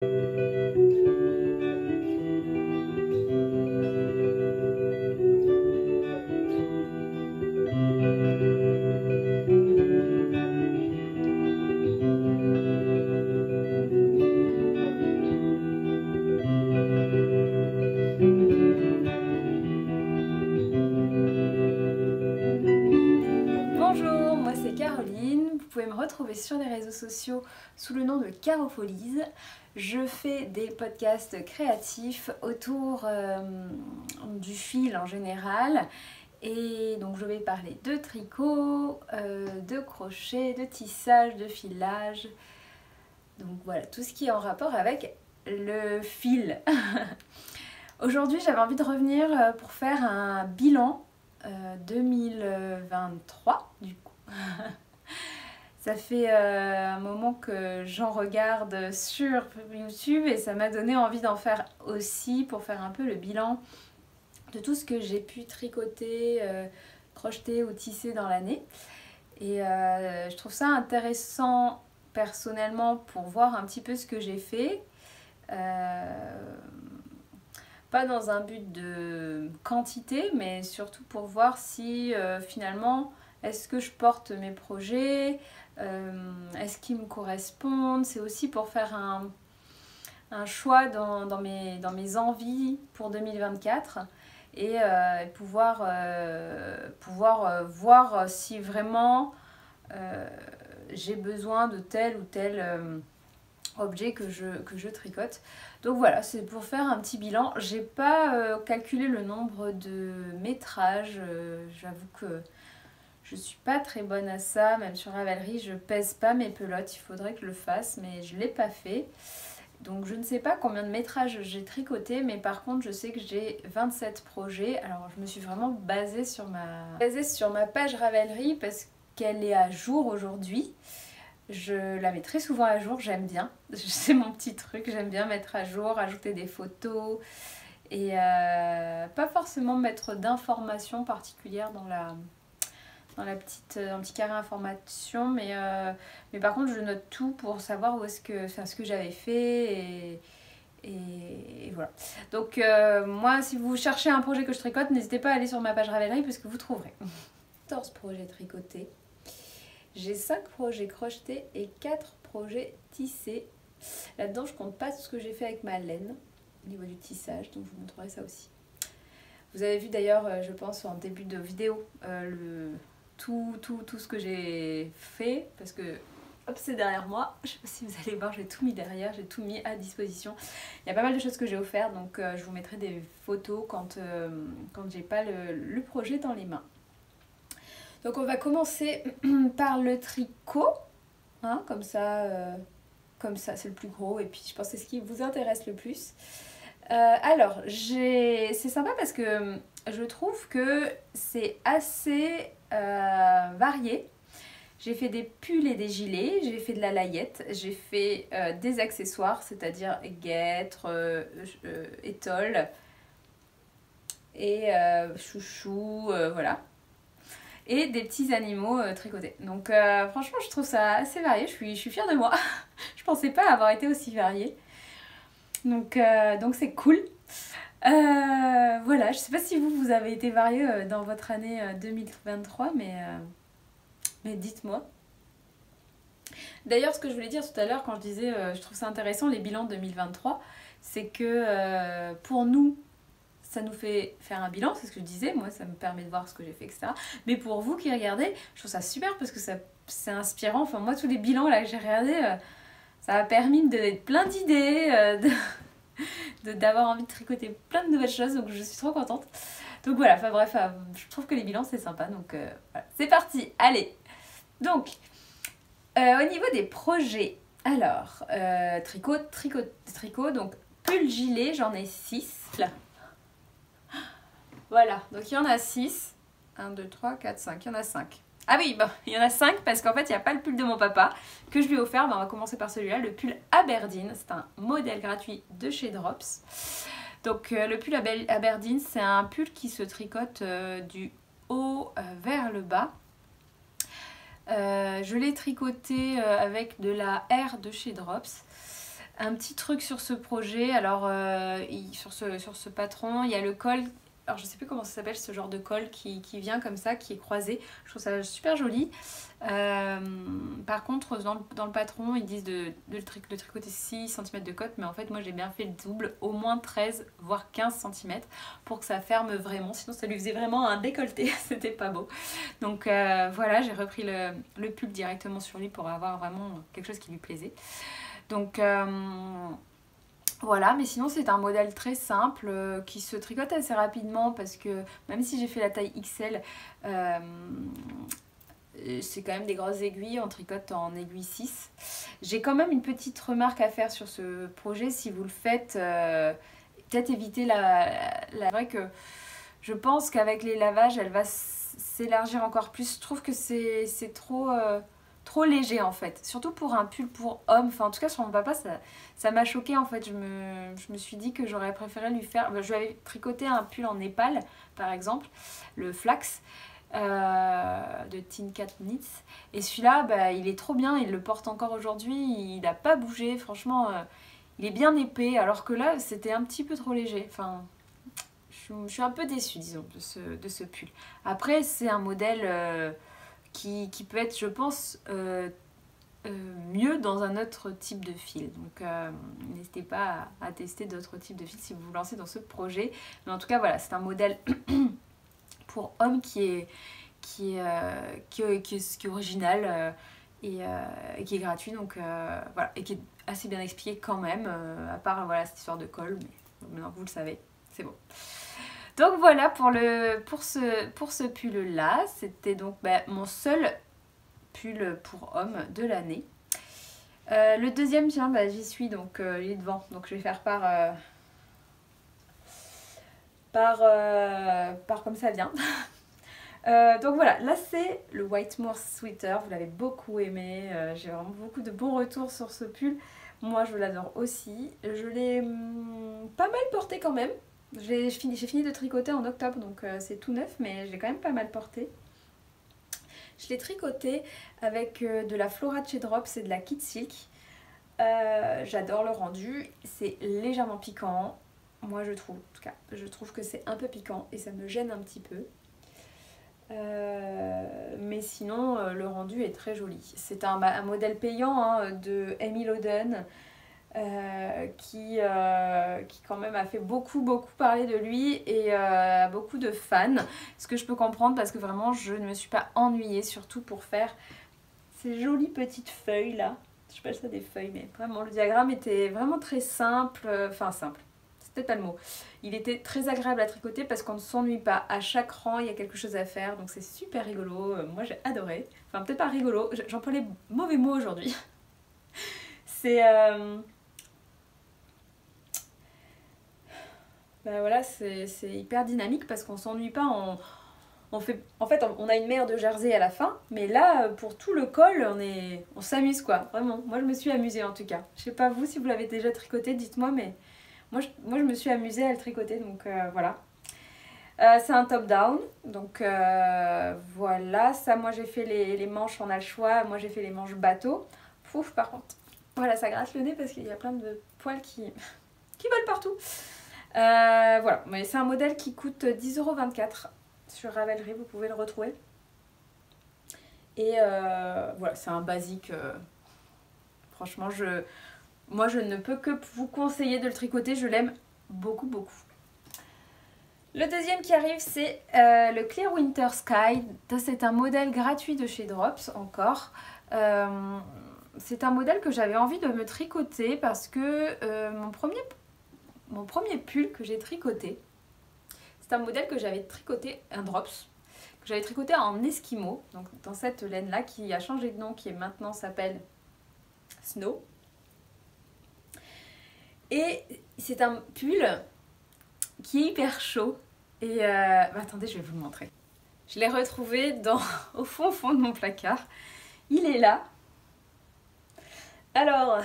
Bonjour, moi c'est Caroline, vous pouvez me retrouver sur les réseaux sociaux sous le nom de Carofolise. Je fais des podcasts créatifs autour du fil en général et donc je vais parler de tricot, de crochet, de tissage, de filage, donc voilà tout ce qui est en rapport avec le fil. Aujourd'hui j'avais envie de revenir pour faire un bilan 2023 du coup. Ça fait un moment que j'en regarde sur YouTube et ça m'a donné envie d'en faire aussi pour faire un peu le bilan de tout ce que j'ai pu tricoter, crocheter ou tisser dans l'année. Et je trouve ça intéressant personnellement pour voir un petit peu ce que j'ai fait. Pas dans un but de quantité, mais surtout pour voir si finalement, est-ce que je porte mes projets, est-ce qu'ils me correspondent. C'est aussi pour faire un choix dans mes envies pour 2024 et pouvoir voir si vraiment j'ai besoin de tel ou tel objet que je tricote. Donc voilà, c'est pour faire un petit bilan. J'ai pas calculé le nombre de métrages, j'avoue que je suis pas très bonne à ça, même sur Ravelry je pèse pas mes pelotes, il faudrait que je le fasse mais je l'ai pas fait. Donc je ne sais pas combien de métrages j'ai tricoté, mais par contre je sais que j'ai 27 projets. Alors je me suis vraiment basée sur ma page Ravelry parce qu'elle est à jour aujourd'hui. Je la mets très souvent à jour, j'aime bien. C'est mon petit truc, j'aime bien mettre à jour, ajouter des photos et pas forcément mettre d'informations particulières dans un petit carré information, mais par contre je note tout pour savoir où est-ce que, enfin, ce que j'avais fait et voilà. Donc moi, si vous cherchez un projet que je tricote, n'hésitez pas à aller sur ma page Ravelry parce que vous trouverez. 14 projets tricotés. J'ai 5 projets crochetés et 4 projets tissés. Là-dedans, je compte pas tout ce que j'ai fait avec ma laine au niveau du tissage, donc je vous montrerai ça aussi. Vous avez vu d'ailleurs, je pense en début de vidéo, tout ce que j'ai fait, parce que hop, c'est derrière moi. Je sais pas si vous allez voir, j'ai tout mis derrière, j'ai tout mis à disposition. Il y a pas mal de choses que j'ai offert, donc je vous mettrai des photos quand j'ai pas le projet dans les mains. Donc on va commencer par le tricot, hein, comme ça c'est le plus gros et puis je pense que c'est ce qui vous intéresse le plus. Alors c'est sympa parce que je trouve que c'est assez varié. J'ai fait des pulls et des gilets, j'ai fait de la layette, j'ai fait des accessoires, c'est-à-dire guêtres, étoiles et chouchou, voilà. Et des petits animaux tricotés. Donc franchement je trouve ça assez varié, je suis fière de moi. Je pensais pas avoir été aussi variée. Donc c'est cool. Voilà, je sais pas si vous avez été varié dans votre année 2023, mais dites-moi. D'ailleurs, ce que je voulais dire tout à l'heure quand je disais je trouve ça intéressant les bilans 2023, c'est que pour nous, ça nous fait faire un bilan, c'est ce que je disais, moi ça me permet de voir ce que j'ai fait, etc. Mais pour vous qui regardez, je trouve ça super parce que c'est inspirant. Enfin moi tous les bilans là que j'ai regardés, ça m'a permis de donner plein d'idées, d'avoir envie de tricoter plein de nouvelles choses, donc je suis trop contente. Donc voilà, enfin bref, je trouve que les bilans c'est sympa, donc voilà. C'est parti, allez. Donc, au niveau des projets, alors, tricot, donc pull gilet, j'en ai 6 là. Voilà, donc il y en a 6. 1, 2, 3, 4, 5. Il y en a 5. Ah oui, bon, il y en a 5 parce qu'en fait, il n'y a pas le pull de mon papa que je lui ai offert. Ben, on va commencer par celui-là, le pull Aberdeen. C'est un modèle gratuit de chez Drops. Donc, le pull Aberdeen, c'est un pull qui se tricote du haut vers le bas. Je l'ai tricoté avec de la R de chez Drops. Un petit truc sur ce projet, alors sur ce patron, il y a le col, alors je sais plus comment ça s'appelle ce genre de col qui vient comme ça, qui est croisé, je trouve ça super joli. Par contre dans le patron ils disent de tricoter 6 cm de cotte, mais en fait moi j'ai bien fait le double, au moins 13 voire 15 cm pour que ça ferme vraiment, sinon ça lui faisait vraiment un décolleté, c'était pas beau. Donc voilà, j'ai repris le pull directement sur lui pour avoir vraiment quelque chose qui lui plaisait. Donc voilà, mais sinon c'est un modèle très simple qui se tricote assez rapidement parce que même si j'ai fait la taille XL, c'est quand même des grosses aiguilles, on tricote en aiguille 6. J'ai quand même une petite remarque à faire sur ce projet, si vous le faites, peut-être éviter la vrai que je pense qu'avec les lavages elle va s'élargir encore plus. Je trouve que c'est trop léger en fait, surtout pour un pull pour homme, enfin en tout cas sur mon papa ça m'a choqué en fait, je me suis dit que j'aurais préféré lui faire, je lui avais tricoté un pull en népal par exemple, le flax de Tin Cat Knits, et celui-là bah, il est trop bien, il le porte encore aujourd'hui, il n'a pas bougé, franchement il est bien épais, alors que là c'était un petit peu trop léger, enfin je suis un peu déçue disons de ce pull. Après c'est un modèle qui peut être, je pense, mieux dans un autre type de fil. Donc n'hésitez pas à tester d'autres types de fils si vous vous lancez dans ce projet. Mais en tout cas, voilà, c'est un modèle pour hommes qui est original et qui est gratuit. Donc voilà, et qui est assez bien expliqué quand même, à part voilà, cette histoire de col. Mais maintenant, vous le savez, c'est bon. Donc voilà pour ce pull là, c'était donc mon seul pull pour homme de l'année. Le deuxième, tiens, j'y suis, donc il est devant, donc je vais faire par comme ça vient. Donc voilà, là c'est le Whitemoor Sweater, vous l'avez beaucoup aimé, j'ai vraiment beaucoup de bons retours sur ce pull. Moi je l'adore aussi, je l'ai pas mal porté quand même. J'ai fini de tricoter en octobre, donc c'est tout neuf, mais je l'ai quand même pas mal porté. Je l'ai tricoté avec de la Flora de chez Drops et de la Kid Silk. J'adore le rendu, c'est légèrement piquant. Moi je trouve, en tout cas, je trouve que c'est un peu piquant et ça me gêne un petit peu. Mais sinon, le rendu est très joli. C'est un modèle payant hein, de Amy Loden. Qui quand même a fait beaucoup parler de lui et beaucoup de fans, ce que je peux comprendre parce que vraiment je ne me suis pas ennuyée, surtout pour faire ces jolies petites feuilles là, je sais pas ça des feuilles, mais vraiment le diagramme était vraiment très simple, enfin simple, c'est peut-être pas le mot, il était très agréable à tricoter parce qu'on ne s'ennuie pas, à chaque rang il y a quelque chose à faire, donc c'est super rigolo, moi j'ai adoré, enfin peut-être pas rigolo, j'emploie les mauvais mots aujourd'hui. C'est ben voilà, c'est hyper dynamique parce qu'on s'ennuie pas, en fait on a une mer de jersey à la fin, mais là pour tout le col on s'amuse quoi, vraiment. Moi je me suis amusée en tout cas. Je sais pas vous si vous l'avez déjà tricoté, dites-moi, mais moi je me suis amusée à le tricoter, donc voilà. C'est un top down, donc voilà, ça moi j'ai fait les manches, on a le choix, moi j'ai fait les manches bateau. Pouf, par contre, voilà, ça gratte le nez parce qu'il y a plein de poils qui volent partout. Voilà, mais c'est un modèle qui coûte 10,24 € sur Ravelry, vous pouvez le retrouver. Et voilà, c'est un basique. Franchement, moi je ne peux que vous conseiller de le tricoter, je l'aime beaucoup. Le deuxième qui arrive, c'est le Clear Winter Sky. C'est un modèle gratuit de chez Drops encore. C'est un modèle que j'avais envie de me tricoter parce que mon premier pull que j'ai tricoté, c'est un modèle que j'avais tricoté, un Drops, que j'avais tricoté en Esquimau, donc dans cette laine là qui a changé de nom, qui maintenant s'appelle Snow. Et c'est un pull qui est hyper chaud et attendez, je vais vous le montrer. Je l'ai retrouvé au fond de mon placard. Il est là. Alors,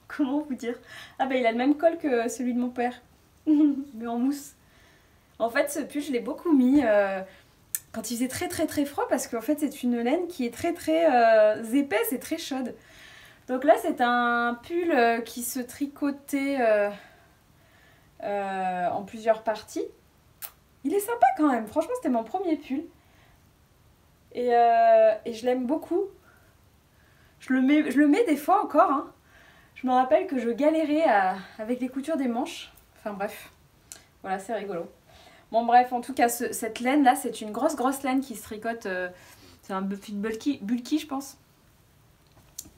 comment vous dire? Ah bah il a le même col que celui de mon père, mais en mousse. En fait ce pull je l'ai beaucoup mis quand il faisait très froid parce qu'en fait c'est une laine qui est très épaisse et très chaude. Donc là, c'est un pull qui se tricotait en plusieurs parties. Il est sympa quand même. Franchement, c'était mon premier pull. Et je l'aime beaucoup. Je le mets des fois encore. Hein. Je me rappelle que je galérais avec les coutures des manches. Enfin bref. Voilà, c'est rigolo. Bon bref, en tout cas, cette laine là, c'est une grosse laine qui se tricote. C'est un pull bulky, je pense.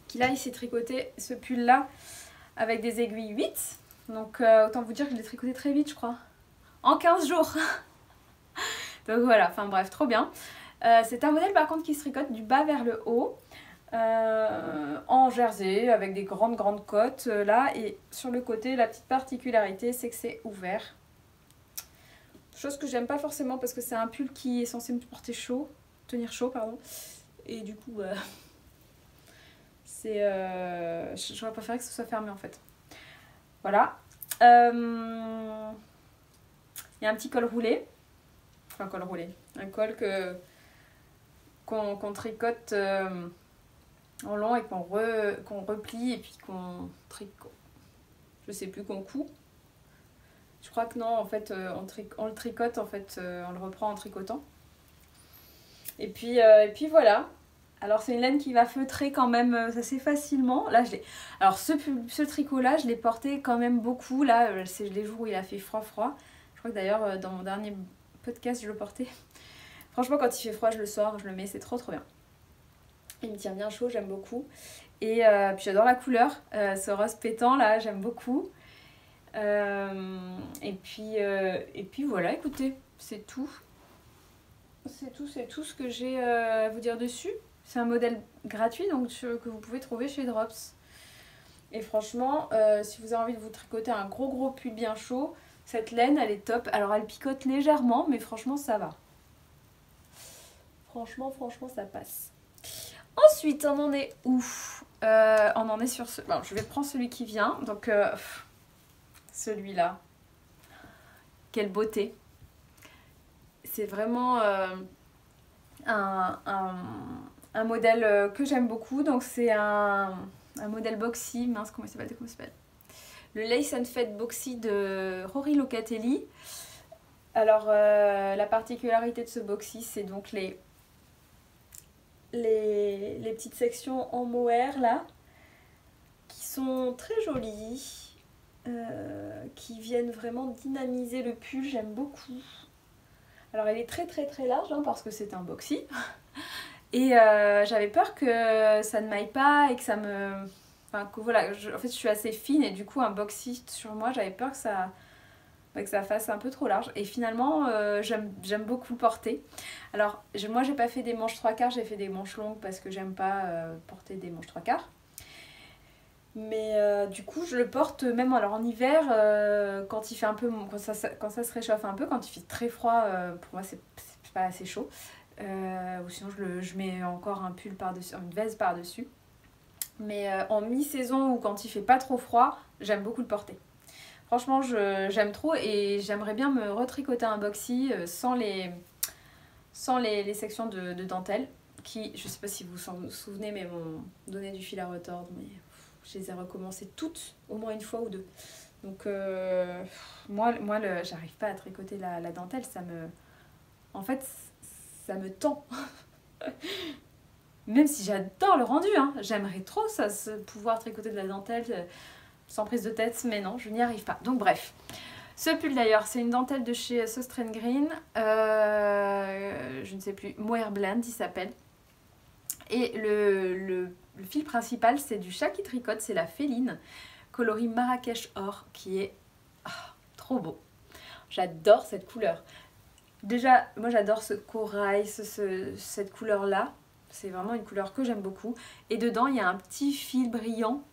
Qui là, il s'est tricoté ce pull là avec des aiguilles 8. Donc autant vous dire que je l'ai tricoté très vite, je crois. En 15 jours. Donc voilà, enfin bref, trop bien. C'est un modèle par contre qui se tricote du bas vers le haut. En jersey avec des grandes côtes là, et sur le côté la petite particularité c'est que c'est ouvert, chose que j'aime pas forcément parce que c'est un pull qui est censé me porter chaud, tenir chaud pardon, et du coup c'est j'aurais préféré que ce soit fermé en fait. Voilà, il y a un petit col roulé, enfin col roulé, un col qu'on tricote en long et qu'on replie et puis qu'on tricote. Je sais plus, qu'on coud. Je crois que non, en fait, on le tricote, en fait, on le reprend en tricotant. Et puis voilà. Alors c'est une laine qui va feutrer quand même assez facilement. Là, alors ce tricot-là, je l'ai porté quand même beaucoup. Là, c'est les jours où il a fait froid. Je crois que d'ailleurs, dans mon dernier podcast, je le portais. Franchement, quand il fait froid, je le sors, je le mets, c'est trop bien. Il me tient bien chaud, j'aime beaucoup. Et puis j'adore la couleur, ce rose pétant là, j'aime beaucoup. Et puis voilà, écoutez, c'est tout. C'est tout ce que j'ai à vous dire dessus. C'est un modèle gratuit donc que vous pouvez trouver chez Drops. Et franchement, si vous avez envie de vous tricoter un gros pull bien chaud, cette laine elle est top. Alors elle picote légèrement, mais franchement ça va. Franchement ça passe. Ensuite, on en est où? On en est sur ce... Bon, je vais prendre celui qui vient. Donc, celui-là. Quelle beauté. C'est vraiment un modèle que j'aime beaucoup. Donc, c'est un modèle boxy. Mince, comment il s'appelle? Le Lace and Fed Boxy de Rory Locatelli. Alors, la particularité de ce boxy, c'est donc les petites sections en mohair là, qui sont très jolies, qui viennent vraiment dynamiser le pull, j'aime beaucoup. Alors elle est très large hein, parce que c'est un boxy, et j'avais peur que ça ne m'aille pas et que ça me... Enfin que voilà, en fait je suis assez fine et du coup un boxy sur moi, j'avais peur que ça fasse un peu trop large, et finalement j'aime beaucoup le porter. Alors moi j'ai pas fait des manches 3/4, j'ai fait des manches longues parce que j'aime pas porter des manches 3/4, mais du coup je le porte même alors en hiver quand il fait un peu quand ça se réchauffe un peu, quand il fait très froid, pour moi c'est pas assez chaud, ou sinon je mets encore un pull par-dessus, une veste par-dessus, mais en mi-saison ou quand il fait pas trop froid, j'aime beaucoup le porter. Franchement, j'aime trop et j'aimerais bien me retricoter un boxy sans les sections de dentelle qui, je sais pas si vous vous souvenez, mais m'ont donné du fil à retordre, mais je les ai recommencées toutes au moins une fois ou deux. Donc moi j'arrive pas à tricoter la dentelle, en fait ça me tend. Même si j'adore le rendu, hein, j'aimerais trop ça, pouvoir tricoter de la dentelle sans prise de tête, mais non, je n'y arrive pas. Donc bref, ce pull d'ailleurs, c'est une dentelle de chez Sostrand Green, je ne sais plus, Mohair Blend il s'appelle. Et le fil principal, c'est du chat qui tricote, c'est la Féline, coloris Marrakech Or, qui est trop beau. J'adore cette couleur. Déjà, moi j'adore ce corail, cette couleur-là. C'est vraiment une couleur que j'aime beaucoup. Et dedans, il y a un petit fil brillant,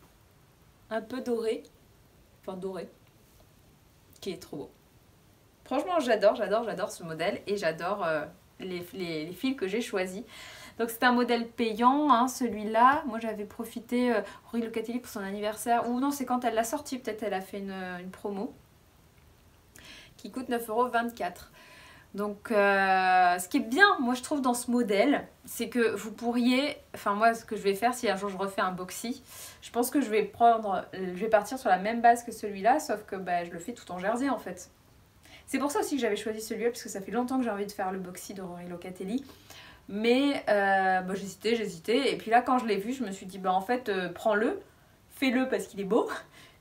un peu doré, qui est trop beau. Franchement, j'adore ce modèle et j'adore les fils que j'ai choisis. Donc c'est un modèle payant, hein, celui-là. Moi j'avais profité, Rory Locatelli pour son anniversaire, ou non, c'est quand elle l'a sorti, peut-être elle a fait une promo, qui coûte 9,24 €. Donc ce qui est bien, moi je trouve dans ce modèle, c'est que vous pourriez, enfin moi ce que je vais faire si un jour je refais un boxy, je pense que je vais partir sur la même base que celui-là, sauf que je le fais tout en jersey en fait. C'est pour ça aussi que j'avais choisi celui-là, parce que ça fait longtemps que j'ai envie de faire le boxy de Rory Locatelli. Mais j'hésitais. Et puis là, quand je l'ai vu, je me suis dit, en fait, prends-le, fais-le parce qu'il est beau.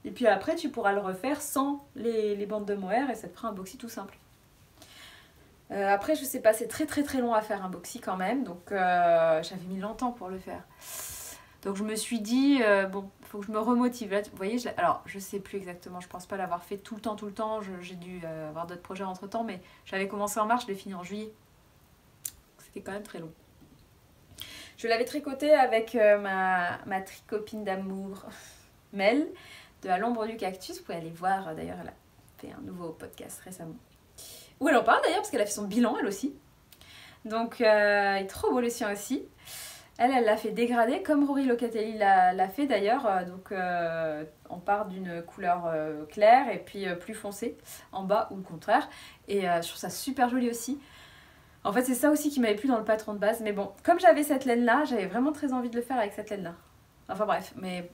Et puis après, tu pourras le refaire sans les bandes de mohair et ça te fera un boxy tout simple. Après, je sais pas, c'est très très très long à faire un boxy quand même. Donc j'avais mis longtemps pour le faire. Donc je me suis dit, bon, il faut que je me remotive. Là, vous voyez, alors je sais plus exactement, je pense pas l'avoir fait tout le temps. J'ai dû avoir d'autres projets entre temps, mais j'avais commencé en mars, je l'ai fini en juillet. C'était quand même très long. Je l'avais tricoté avec ma tricopine d'amour, Mel, de À l'ombre du cactus. Vous pouvez aller voir, d'ailleurs, elle a fait un nouveau podcast récemment. Où elle en parle d'ailleurs, parce qu'elle a fait son bilan, elle aussi. Donc, il est trop beau le sien aussi. Elle l'a fait dégrader, comme Rory Locatelli l'a fait d'ailleurs. Donc, on part d'une couleur claire et puis plus foncée en bas, ou le contraire. Et je trouve ça super joli aussi. En fait, c'est ça aussi qui m'avait plu dans le patron de base. Mais bon, comme j'avais cette laine-là, j'avais vraiment très envie de le faire avec cette laine-là. Enfin bref, mais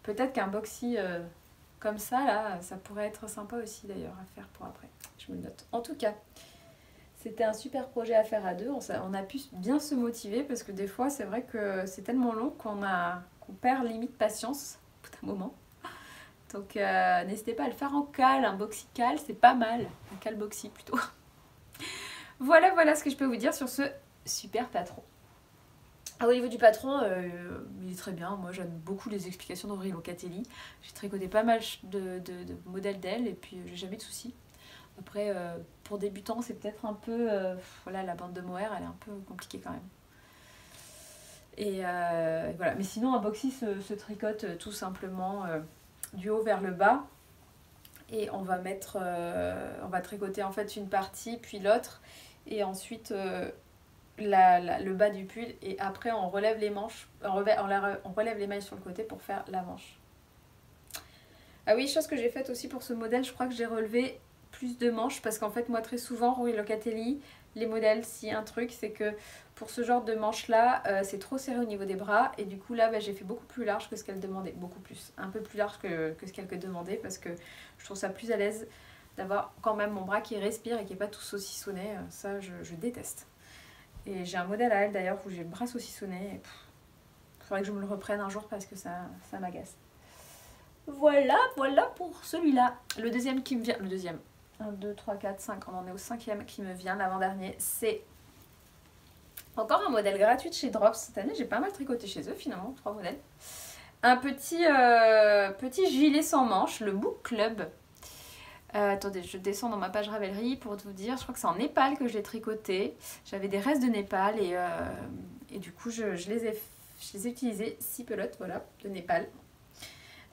peut-être qu'un boxy comme ça, là, ça pourrait être sympa aussi d'ailleurs à faire pour après. Je me le note. En tout cas, c'était un super projet à faire à deux. On a pu bien se motiver parce que des fois, c'est vrai que c'est tellement long qu'on perd limite patience au bout d'un moment. Donc n'hésitez pas à le faire en cale, un boxy cale, c'est pas mal. Un cale boxy plutôt. Voilà ce que je peux vous dire sur ce super patron. Au niveau du patron, il est très bien. Moi, j'aime beaucoup les explications d'Aurélie Locatelli. J'ai tricoté pas mal de modèles d'elle et puis j'ai jamais de soucis. Après, pour débutants, c'est peut-être un peu... voilà, la bande de mohair, elle est un peu compliquée quand même. Et voilà. Mais sinon, un boxy se tricote tout simplement du haut vers le bas. Et on va tricoter en fait une partie, puis l'autre. Et ensuite le bas du pull. Et après, on relève les manches. On relève les mailles sur le côté pour faire la manche. Ah oui, chose que j'ai faite aussi pour ce modèle, je crois que j'ai relevé plus de manches. Parce qu'en fait, moi, très souvent, Rory Locatelli, les modèles, si un truc, c'est que pour ce genre de manche-là, c'est trop serré au niveau des bras. Et du coup, là, j'ai fait beaucoup plus large que ce qu'elle demandait. Beaucoup plus. Un peu plus large que ce qu'elle demandait. Parce que je trouve ça plus à l'aise d'avoir quand même mon bras qui respire et qui n'est pas tout saucissonné. Ça, je déteste. Et j'ai un modèle à elle d'ailleurs où j'ai le bras saucissonné. Il faudrait que je me le reprenne un jour parce que ça m'agace. Voilà pour celui-là. Le deuxième qui me vient... Le deuxième. 1, 2, 3, 4, 5. On en est au cinquième qui me vient, l'avant-dernier. C'est encore un modèle gratuit de chez Drops. Cette année, j'ai pas mal tricoté chez eux finalement. 3 modèles. Un petit gilet sans manches, le Book Club. Attendez, je descends dans ma page Ravelry pour vous dire, je crois que c'est en Népal que je l'ai tricoté. J'avais des restes de Népal et du coup je les ai utilisés, 6 pelotes, voilà, de Népal.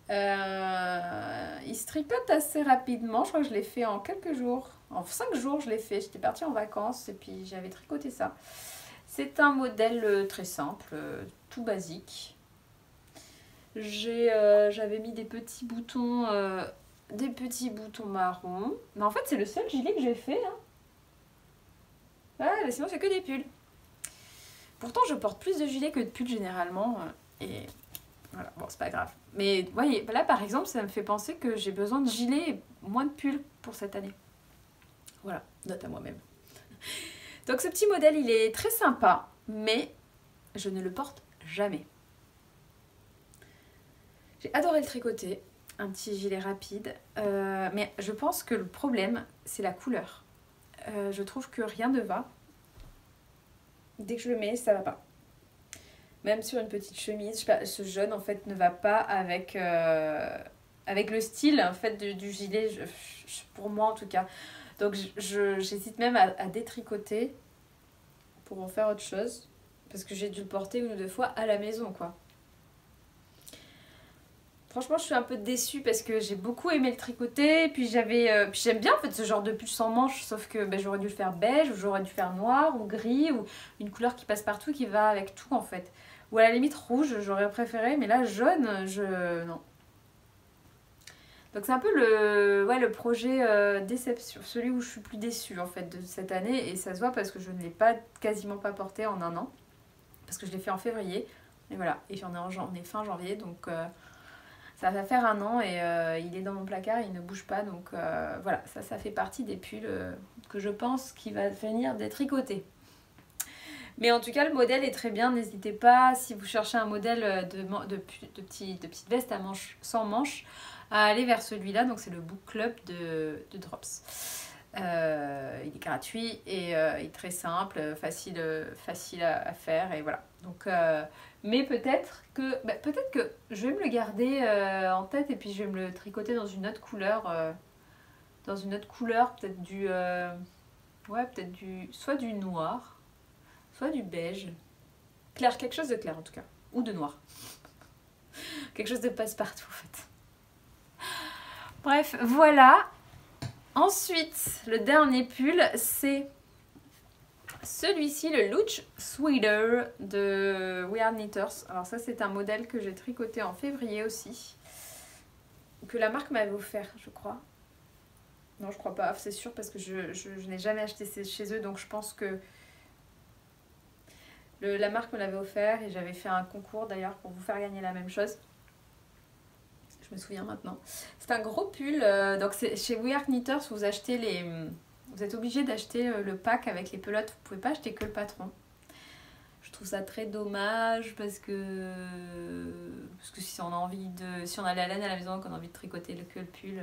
Il se tricote assez rapidement, je crois que je l'ai fait en quelques jours. En 5 jours je l'ai fait, j'étais partie en vacances et puis j'avais tricoté ça. C'est un modèle très simple, tout basique. J'avais mis des petits boutons marrons. Mais en fait, c'est le seul gilet que j'ai fait. Hein. Ouais, sinon, c'est que des pulls. Pourtant, je porte plus de gilets que de pulls généralement. Et voilà, bon, c'est pas grave. Mais voyez, là, par exemple, ça me fait penser que j'ai besoin de gilets et moins de pulls pour cette année. Voilà, note à moi-même. Donc, ce petit modèle, il est très sympa, mais je ne le porte jamais. J'ai adoré le tricoter. Un petit gilet rapide. Mais je pense que le problème, c'est la couleur. Je trouve que rien ne va. Dès que je le mets, ça va pas. Même sur une petite chemise, je sais pas, ce jaune en fait ne va pas avec le style en fait du gilet, pour moi en tout cas. Donc j'hésite même à détricoter pour en faire autre chose. Parce que j'ai dû le porter 1 ou 2 fois à la maison quoi. Franchement, je suis un peu déçue parce que j'ai beaucoup aimé le tricoter. Puis j'aime bien en fait ce genre de pull sans manches, sauf que j'aurais dû le faire beige, ou j'aurais dû faire noir ou gris, ou une couleur qui passe partout, qui va avec tout en fait. Ou à la limite rouge, j'aurais préféré, mais là jaune, non. Donc c'est un peu le projet déception, celui où je suis plus déçue en fait de cette année. Et ça se voit parce que je ne l'ai quasiment pas porté en un an. Parce que je l'ai fait en février. Et voilà, et puis on est fin janvier, donc ça va faire un an et il est dans mon placard, il ne bouge pas. Donc voilà, ça fait partie des pulls que je pense qu'il va venir d'être tricoté. Mais en tout cas, le modèle est très bien. N'hésitez pas, si vous cherchez un modèle de petite veste à manches, sans manches, à aller vers celui-là. Donc c'est le Book Club de Drops. Il est gratuit et il est très simple, facile à faire et voilà. Donc, mais peut-être que je vais me le garder en tête et puis je vais me le tricoter dans une autre couleur. Peut-être soit du noir, soit du beige. Clair, quelque chose de clair en tout cas. Ou de noir. Quelque chose de passe-partout en fait. Bref, voilà. Ensuite, le dernier pull, c'est celui-ci, le Luge Sweater de We Are Knitters. Alors ça, c'est un modèle que j'ai tricoté en février aussi. Que la marque m'avait offert, je crois. Non, je crois pas, c'est sûr, parce que je n'ai jamais acheté chez eux. Donc je pense que la marque me l'avait offert et j'avais fait un concours d'ailleurs pour vous faire gagner la même chose. Je me souviens maintenant. C'est un gros pull. Donc chez We Are Knitters, vous êtes obligé d'acheter le pack avec les pelotes. Vous pouvez pas acheter que le patron. Je trouve ça très dommage parce que si on a la laine à la maison, qu'on a envie de tricoter que le pull,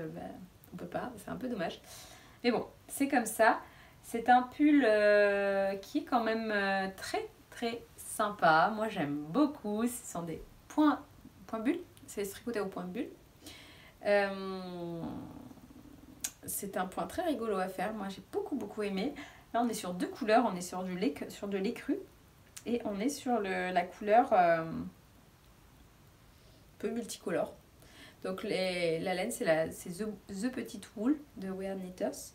on peut pas. C'est un peu dommage. Mais bon, c'est comme ça. C'est un pull qui est quand même très très sympa. Moi j'aime beaucoup. Ce sont des points bulles. C'est tricoté au point bulle. C'est un point très rigolo à faire. Moi, j'ai beaucoup aimé. Là, on est sur deux couleurs. On est sur de l'écru. Et on est sur la couleur un peu multicolore. Donc, la laine, c'est The Petite Wool de We Are Knitters.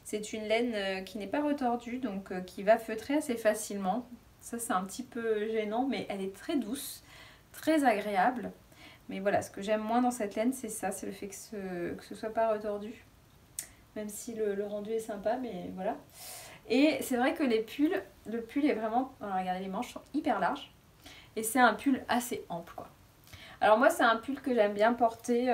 C'est une laine qui n'est pas retordue, donc qui va feutrer assez facilement. Ça, c'est un petit peu gênant, mais elle est très douce, très agréable. Mais voilà, ce que j'aime moins dans cette laine, c'est ça, c'est le fait que ce soit pas retordu. Même si le rendu est sympa, mais voilà. Et c'est vrai que le pull est vraiment... Alors regardez, les manches sont hyper larges. Et c'est un pull assez ample, quoi. Alors moi, c'est un pull que j'aime bien porter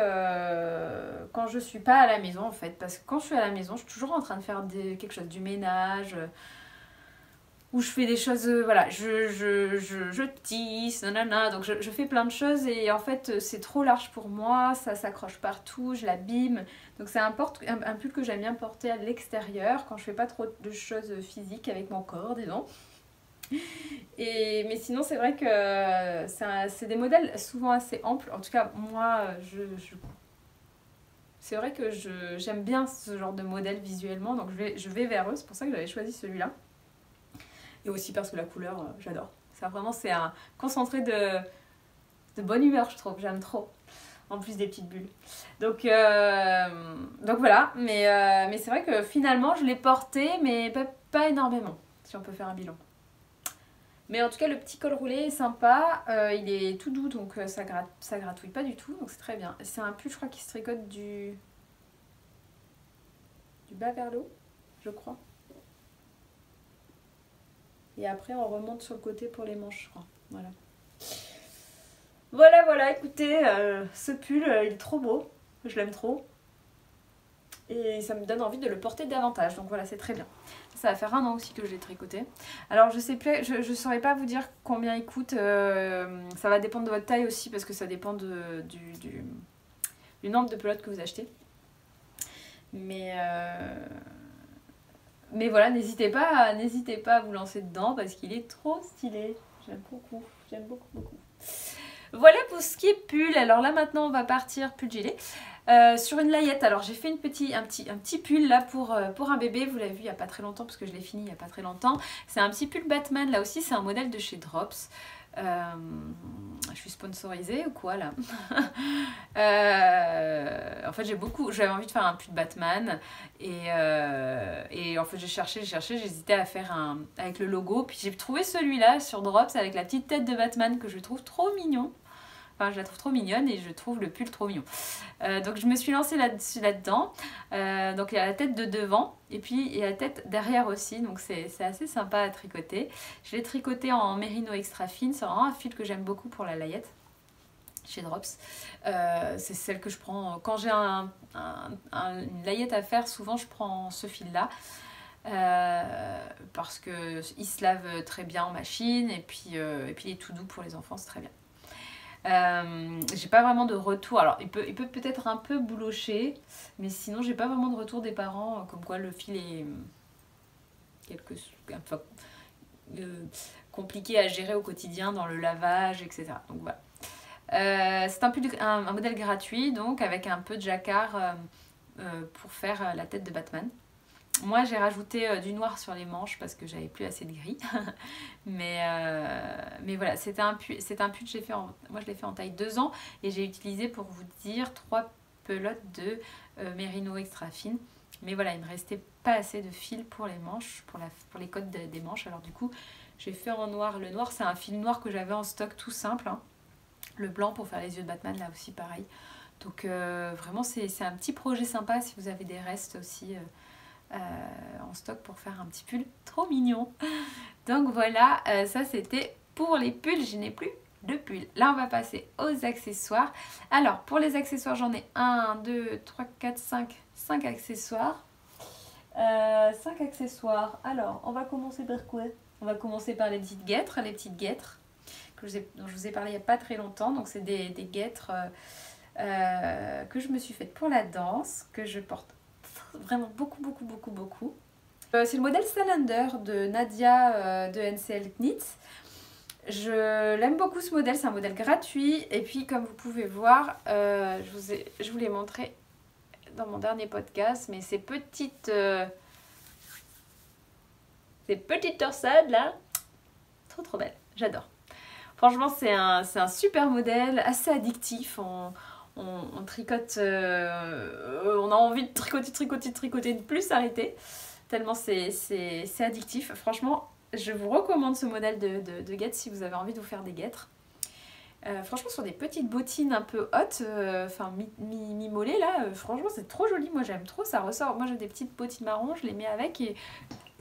quand je suis pas à la maison, en fait. Parce que quand je suis à la maison, je suis toujours en train de faire quelque chose, du ménage... où je fais des choses, voilà, je tisse, nanana, donc je fais plein de choses et en fait c'est trop large pour moi, ça s'accroche partout, je l'abîme. Donc c'est un pull que j'aime bien porter à l'extérieur quand je fais pas trop de choses physiques avec mon corps, disons. Mais sinon c'est vrai que c'est des modèles souvent assez amples, en tout cas moi c'est vrai que j'aime bien ce genre de modèle visuellement, donc je vais vers eux, c'est pour ça que j'avais choisi celui-là. Et aussi parce que la couleur, j'adore. Ça vraiment, c'est un concentré de bonne humeur, je trouve. J'aime trop. En plus des petites bulles. Donc voilà. Mais c'est vrai que finalement, je l'ai porté, mais pas énormément. Si on peut faire un bilan. Mais en tout cas, le petit col roulé est sympa. Il est tout doux, donc ça gratouille pas du tout. Donc c'est très bien. C'est un pull, je crois, qui se tricote du bas vers le haut, je crois. Et après, on remonte sur le côté pour les manches, je crois. Voilà, écoutez, ce pull, il est trop beau. Je l'aime trop. Et ça me donne envie de le porter davantage. Donc voilà, c'est très bien. Ça va faire un an aussi que je l'ai tricoté. Alors, je sais plus, je saurais pas vous dire combien il coûte. Ça va dépendre de votre taille aussi, parce que ça dépend du nombre de pelotes que vous achetez. Mais voilà, n'hésitez pas à vous lancer dedans parce qu'il est trop stylé. J'aime beaucoup. Voilà pour ce qui est pull. Alors là maintenant on va partir pull gilet. Sur une layette, alors j'ai fait un petit pull là pour un bébé. Vous l'avez vu il n'y a pas très longtemps parce que je l'ai fini il n'y a pas très longtemps. C'est un petit pull Batman, là aussi c'est un modèle de chez Drops. Je suis sponsorisée ou quoi là? En fait j'avais envie de faire un pull Batman et en fait j'ai cherché, j'hésitais à faire avec le logo, puis j'ai trouvé celui-là sur Drops avec la petite tête de Batman que je trouve trop mignon. Enfin, je la trouve trop mignonne et je trouve le pull trop mignon. Donc je me suis lancée là-dedans. Donc il y a la tête de devant et puis il y a la tête derrière aussi. Donc c'est assez sympa à tricoter. Je l'ai tricoté en Merino extra fine. C'est vraiment un fil que j'aime beaucoup pour la layette chez Drops. C'est celle que je prends quand j'ai une layette à faire. Souvent je prends ce fil là. Parce que il se lave très bien en machine et puis il est tout doux pour les enfants, c'est très bien. J'ai pas vraiment de retour, alors il peut peut-être un peu boulocher, mais sinon j'ai pas vraiment de retour des parents comme quoi le fil est compliqué à gérer au quotidien dans le lavage, etc. Donc voilà. C'est un modèle gratuit, donc avec un peu de jacquard pour faire la tête de Batman. Moi j'ai rajouté du noir sur les manches parce que j'avais plus assez de gris. mais voilà, c'est un pull que j'ai fait moi je l'ai fait en taille 2 ans et j'ai utilisé pour vous dire 3 pelotes de Merino extra fine. Mais voilà, il me restait pas assez de fil pour les manches, pour les côtes des manches. Alors du coup j'ai fait en noir. Le noir c'est un fil noir que j'avais en stock tout simple. Hein. Le blanc pour faire les yeux de Batman là aussi pareil. Donc vraiment c'est un petit projet sympa si vous avez des restes aussi. En stock pour faire un petit pull trop mignon. Donc voilà, ça c'était pour les pulls. Je n'ai plus de pull. Là on va passer aux accessoires. Alors pour les accessoires j'en ai 1, 2, 3, 4, 5 accessoires. 5 accessoires. Alors on va commencer par quoi? On va commencer par les petites guêtres. Dont je vous ai parlé il n'y a pas très longtemps. Donc c'est des guêtres que je me suis faites pour la danse, que je porte vraiment beaucoup. C'est le modèle Salander de Nadia de NCL Knits. Je l'aime beaucoup ce modèle, c'est un modèle gratuit. Et puis comme vous pouvez voir, je vous l'ai montré dans mon dernier podcast, mais ces petites torsades là, trop belles, j'adore. Franchement c'est un super modèle, assez addictif. On tricote, on a envie de tricoter, de plus s'arrêter, tellement c'est addictif. Franchement, je vous recommande ce modèle de guêtres si vous avez envie de vous faire des guêtres. Franchement, sur des petites bottines un peu hautes, enfin mi-mollet là, franchement c'est trop joli, moi j'aime trop, ça ressort. Moi j'ai des petites bottines marron, je les mets avec et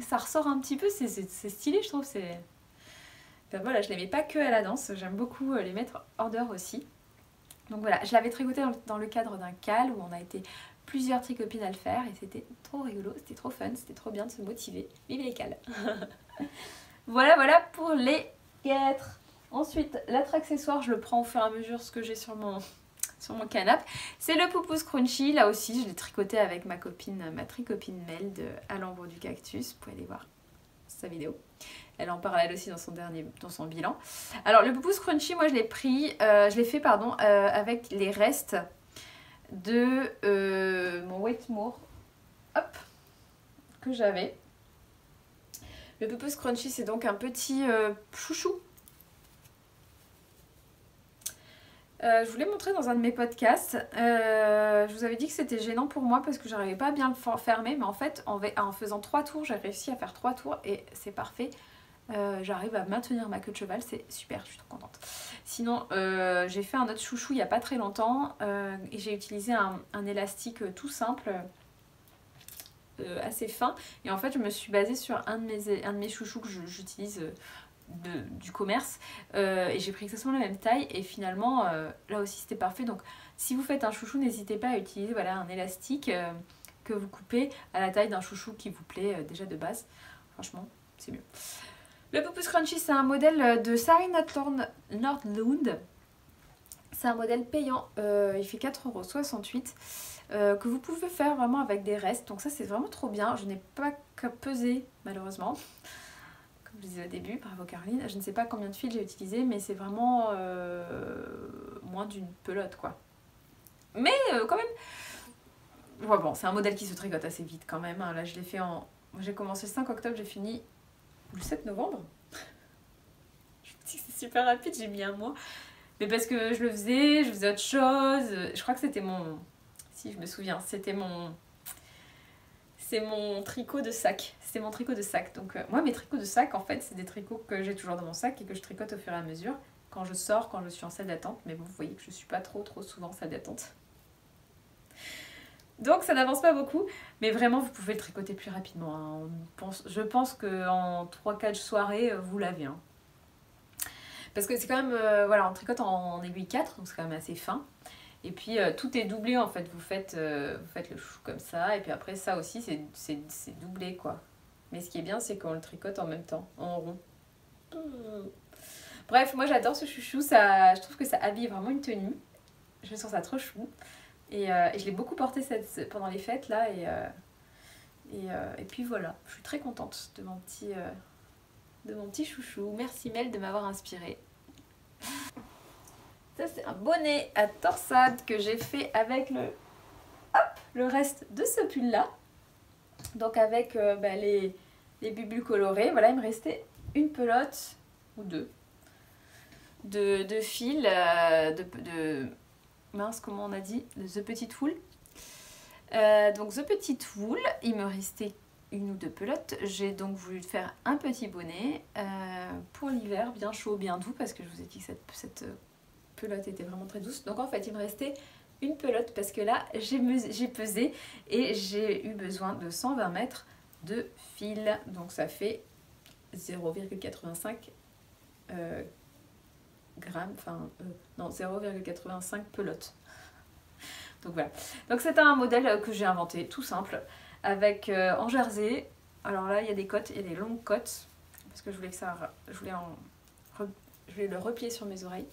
ça ressort un petit peu, c'est stylé je trouve. Enfin, voilà, je les mets pas que à la danse, j'aime beaucoup les mettre hors d'heure aussi. Donc voilà, je l'avais tricoté dans le cadre d'un cal où on a été plusieurs tricopines à le faire et c'était trop rigolo, c'était trop fun, c'était trop bien de se motiver. Vive les cals. Voilà pour les guêtres. Ensuite, l'autre accessoire, je le prends au fur et à mesure ce que j'ai sur mon canapé. C'est le Poupou Scrunchie, là aussi je l'ai tricoté avec ma tricopine Mel de À l'ombre du cactus. Vous pouvez aller voir sa vidéo. Elle en parle elle aussi dans son bilan. Alors le Poupou Scrunchie, moi je l'ai fait avec les restes de mon Wetmore, hop, que j'avais. Le Poupou Scrunchie c'est donc un petit chouchou. Je vous l'ai montré dans un de mes podcasts. Je vous avais dit que c'était gênant pour moi parce que j'arrivais pas à bien le fermer, mais en fait en faisant 3 tours, j'ai réussi à faire 3 tours et c'est parfait. J'arrive à maintenir ma queue de cheval, c'est super, je suis trop contente. Sinon, j'ai fait un autre chouchou il n'y a pas très longtemps et j'ai utilisé un élastique tout simple, assez fin. Et en fait, je me suis basée sur un de mes chouchous que j'utilise du commerce et j'ai pris exactement la même taille et finalement, là aussi c'était parfait. Donc, si vous faites un chouchou, n'hésitez pas à utiliser voilà, un élastique que vous coupez à la taille d'un chouchou qui vous plaît déjà de base. Franchement, c'est mieux. Le Poupou Scrunchie, c'est un modèle de Sari Nordlund. C'est un modèle payant, il fait 4,68 € que vous pouvez faire vraiment avec des restes. Donc ça, c'est vraiment trop bien. Je n'ai pas pesé, malheureusement, comme je disais au début, bravo Caroline. Je ne sais pas combien de fils j'ai utilisé, mais c'est vraiment moins d'une pelote, quoi. Mais quand même, ouais, bon, c'est un modèle qui se tricote assez vite quand même. Hein. Là, je l'ai fait j'ai commencé le 5 octobre, j'ai fini le 7 novembre. Je me dis que c'est super rapide, j'ai mis un mois. Mais parce que je faisais autre chose. Je crois que c'était mon... Si, je me souviens, c'est mon tricot de sac. C'était mon tricot de sac. Donc moi, mes tricots de sac, en fait, c'est des tricots que j'ai toujours dans mon sac et que je tricote au fur et à mesure. quand je sors, quand je suis en salle d'attente. Mais bon, vous voyez que je suis pas trop souvent en salle d'attente. Donc ça n'avance pas beaucoup, mais vraiment vous pouvez le tricoter plus rapidement. Hein. Je pense qu'en 3-4 soirées, vous l'avez. Hein. Parce que c'est quand même, voilà, on tricote en aiguille 4, donc c'est quand même assez fin. Et puis tout est doublé en fait, vous faites le chou comme ça, et puis après ça aussi c'est doublé quoi. Mais ce qui est bien c'est qu'on le tricote en même temps, en rond. Bref, moi j'adore ce chouchou, je trouve que ça habille vraiment une tenue. Je trouve ça trop chou. Et je l'ai beaucoup porté pendant les fêtes là, et puis voilà, je suis très contente de mon petit chouchou. Merci Mel de m'avoir inspirée. Ça c'est un bonnet à torsade que j'ai fait avec le reste de ce pull là. Donc avec les bulles colorées. Voilà, il me restait une pelote ou deux de fil mince, comment on a dit, The Petite Wool. Donc The Petite Wool, il me restait une ou deux pelotes. J'ai donc voulu faire un petit bonnet pour l'hiver, bien chaud, bien doux, parce que je vous ai dit que cette pelote était vraiment très douce. Donc en fait il me restait une pelote parce que là j'ai pesé et j'ai eu besoin de 120 mètres de fil. Donc ça fait 0,85 grammes, enfin non 0,85 pelotes. Donc voilà. Donc c'est un modèle que j'ai inventé, tout simple, avec en jersey. Alors là il y a des cottes et des longues cottes parce que je voulais le replier sur mes oreilles.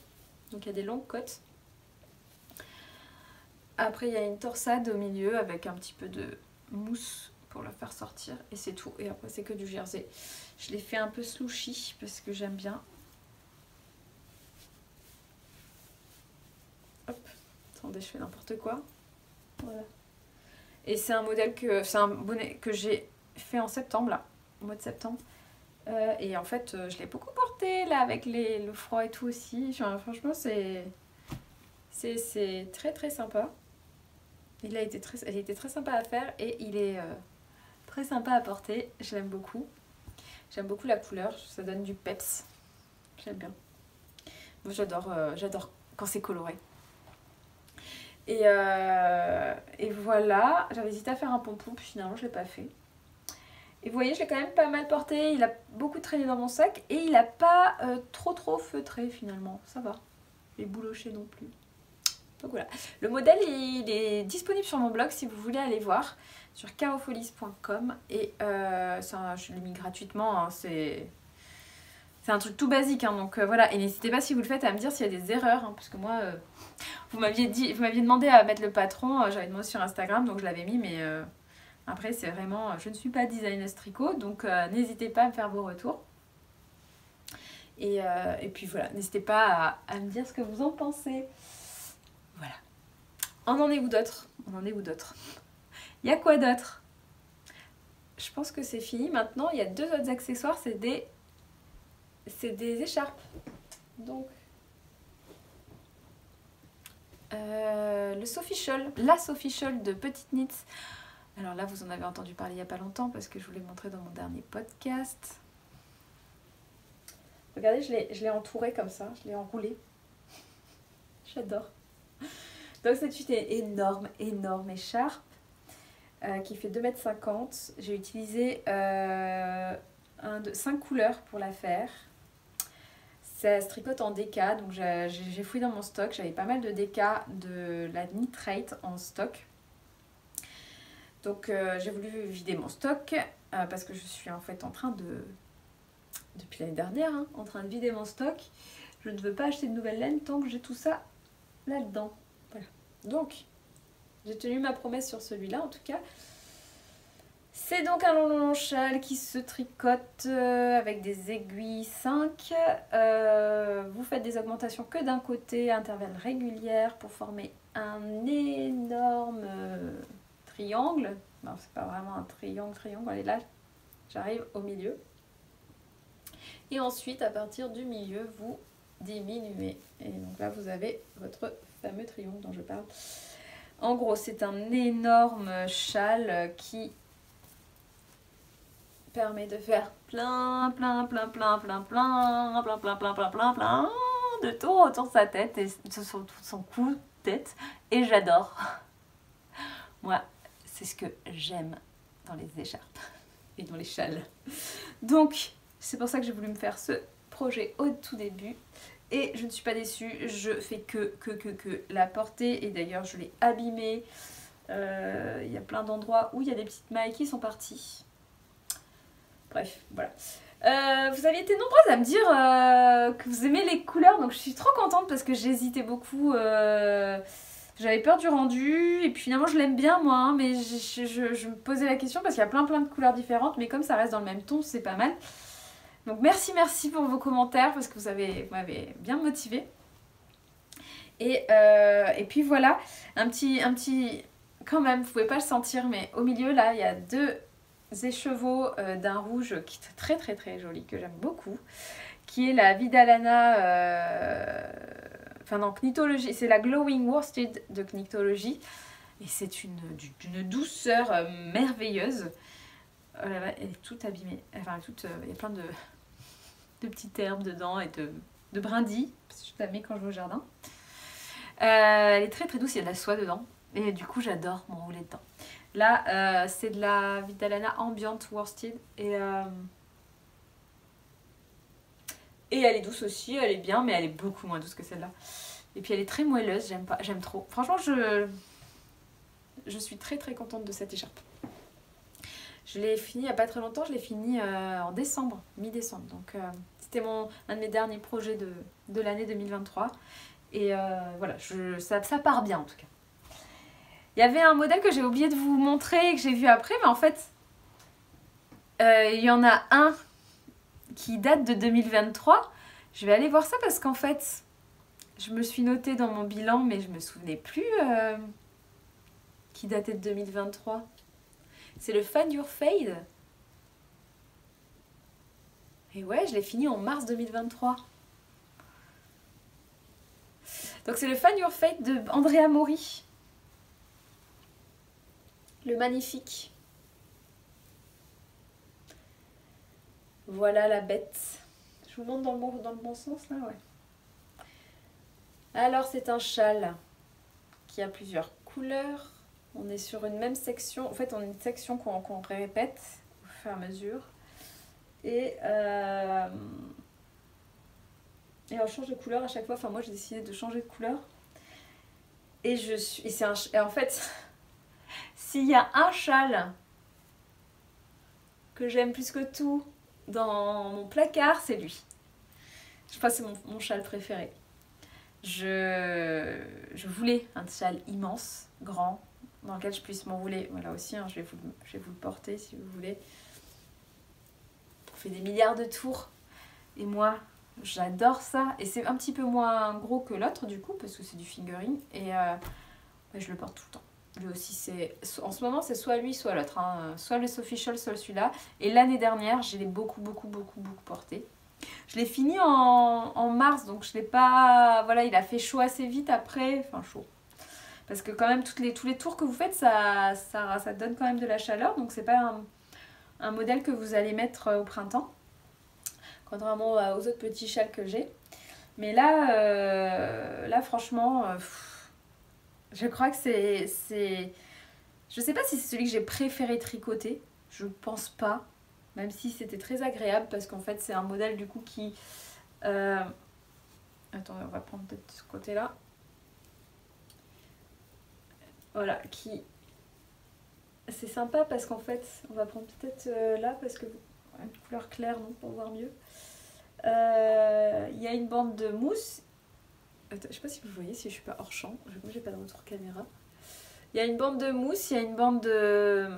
Donc il y a des longues cottes. Après il y a une torsade au milieu avec un petit peu de mousse pour le faire sortir et c'est tout. Et après c'est que du jersey. Je l'ai fait un peu slouchy parce que j'aime bien. Hop, attendez, je fais n'importe quoi. Voilà. Et c'est un bonnet que j'ai fait en septembre là, au mois de septembre. Et en fait je l'ai beaucoup porté là avec le froid et tout aussi. Franchement c'est très sympa. Il a été très sympa à faire et il est très sympa à porter. Je l'aime beaucoup. J'aime beaucoup la couleur, ça donne du peps. J'aime bien. Moi j'adore quand c'est coloré. Et voilà, j'avais hésité à faire un pompon, puis finalement je l'ai pas fait. Et vous voyez, je l'ai quand même pas mal porté, il a beaucoup traîné dans mon sac et il n'a pas trop feutré finalement, ça va. Les boulochés non plus. Donc voilà, le modèle il est disponible sur mon blog si vous voulez aller voir, sur carofolies.com et je l'ai mis gratuitement, hein, c'est un truc tout basique, hein, donc voilà. Et n'hésitez pas si vous le faites à me dire s'il y a des erreurs, hein, parce que moi, vous m'aviez demandé à mettre le patron, j'avais demandé sur Instagram, donc je l'avais mis, mais après c'est vraiment, je ne suis pas designer tricot, donc n'hésitez pas à me faire vos retours. Et puis voilà, n'hésitez pas à me dire ce que vous en pensez. Voilà. On en est où d'autres? Il y a quoi d'autre? Je pense que c'est fini. Maintenant, il y a deux autres accessoires, c'est des écharpes. Donc, la Sophie Scholl de Petite Knits. Alors là, vous en avez entendu parler il n'y a pas longtemps parce que je vous l'ai montré dans mon dernier podcast. Regardez, je l'ai entouré comme ça, je l'ai enroulé. J'adore. Donc c'est une énorme écharpe qui fait 2,50 m. J'ai utilisé 5 couleurs pour la faire. Ça se tricote en DK, donc j'ai fouillé dans mon stock. J'avais pas mal de DK de la Nitrate en stock. Donc j'ai voulu vider mon stock parce que je suis en fait en train depuis l'année dernière, hein, en train de vider mon stock. Je ne veux pas acheter de nouvelles laines tant que j'ai tout ça là-dedans. Voilà. Donc, j'ai tenu ma promesse sur celui-là en tout cas. C'est donc un long châle qui se tricote avec des aiguilles 5. Vous faites des augmentations que d'un côté, à intervalles réguliers pour former un énorme triangle. Non, c'est pas vraiment un triangle. Allez, là, j'arrive au milieu. Et ensuite, à partir du milieu, vous diminuez. Et donc là, vous avez votre fameux triangle dont je parle. En gros, c'est un énorme châle qui permet de faire plein de tour autour de sa tête, et son cou, tête, et j'adore. Moi, c'est ce que j'aime dans les écharpes et dans les châles. Donc, c'est pour ça que j'ai voulu me faire ce projet au tout début. Et je ne suis pas déçue, je fais que la porter. Et d'ailleurs, je l'ai abîmée. Il y a plein d'endroits où il y a des petites mailles qui sont parties. Bref, voilà. Vous aviez été nombreuses à me dire que vous aimez les couleurs. Donc, je suis trop contente parce que j'hésitais beaucoup. J'avais peur du rendu. Et puis finalement, je l'aime bien, moi. Hein, mais je me posais la question parce qu'il y a plein de couleurs différentes. Mais comme ça reste dans le même ton, c'est pas mal. Donc merci pour vos commentaires parce que vous m'avez bien motivé. Et puis voilà, un petit, quand même, vous pouvez pas le sentir, mais au milieu là, il y a deux écheveaux d'un rouge qui est très joli, que j'aime beaucoup, qui est la Vidalana, enfin non, Knitologie, c'est la Glowing Worsted de Knitologie. Et c'est d'une douceur merveilleuse. Oh là là, elle est toute abîmée, enfin il y a plein de petites herbes dedans et de brindilles, parce que je la mets quand je vais au jardin. Elle est très douce, il y a de la soie dedans, et du coup j'adore m'enrouler dedans. Là, c'est de la Vidalana Ambient Worsted, et elle est douce aussi, elle est bien, mais elle est beaucoup moins douce que celle-là. Et puis elle est très moelleuse, j'aime trop. Franchement, je suis très contente de cette écharpe. Je l'ai fini il n'y a pas très longtemps, je l'ai fini en décembre, mi-décembre. Donc c'était un de mes derniers projets de l'année 2023. Et voilà, ça part bien en tout cas. Il y avait un modèle que j'ai oublié de vous montrer et que j'ai vu après, mais en fait, il y en a un qui date de 2023. Je vais aller voir ça parce qu'en fait, je me suis notée dans mon bilan, mais je me souvenais plus qui datait de 2023. C'est le Fan Your Fade. Et ouais, je l'ai fini en mars 2023. Donc c'est le Fan Your Fade de Andrea Mori. Le magnifique. Voilà la bête. Je vous montre dans le bon sens là, ouais. Alors c'est un châle qui a plusieurs couleurs. On est sur une même section. En fait, on a une section qu'on répète au fur et à mesure. Et on change de couleur à chaque fois. Enfin, moi, j'ai décidé de changer de couleur. Et en fait, s'il y a un châle que j'aime plus que tout dans mon placard, c'est lui. Je crois que c'est mon châle préféré. Je voulais un châle immense, grand, dans lequel je puisse m'enrouler. Voilà aussi, hein, je vais vous le porter si vous voulez. On fait des milliards de tours. Et moi, j'adore ça. Et c'est un petit peu moins gros que l'autre du coup, parce que c'est du fingering. Et je le porte tout le temps. Lui aussi, en ce moment, c'est soit lui, soit l'autre. Hein. Soit le Sofficial, soit celui-là. Et l'année dernière, je l'ai beaucoup porté. Je l'ai fini en mars, donc je l'ai pas... Voilà, il a fait chaud assez vite après. Enfin, chaud. Parce que quand même, tous les tours que vous faites, ça donne quand même de la chaleur. Donc c'est pas un modèle que vous allez mettre au printemps. Contrairement aux autres petits châles que j'ai. Mais là franchement, je crois que c'est... Je sais pas si c'est celui que j'ai préféré tricoter. Je pense pas. Même si c'était très agréable parce qu'en fait c'est un modèle du coup qui... Attends, on va prendre peut-être ce côté-là. Voilà, qui... C'est sympa parce qu'en fait, on va prendre peut-être là parce que... Une couleur claire, non, pour voir mieux. Il y a une bande de mousse. Attends, je sais pas si vous voyez, si je suis pas hors champ. Moi, j'ai pas de retour caméra. Il y a une bande de mousse, il y a une bande de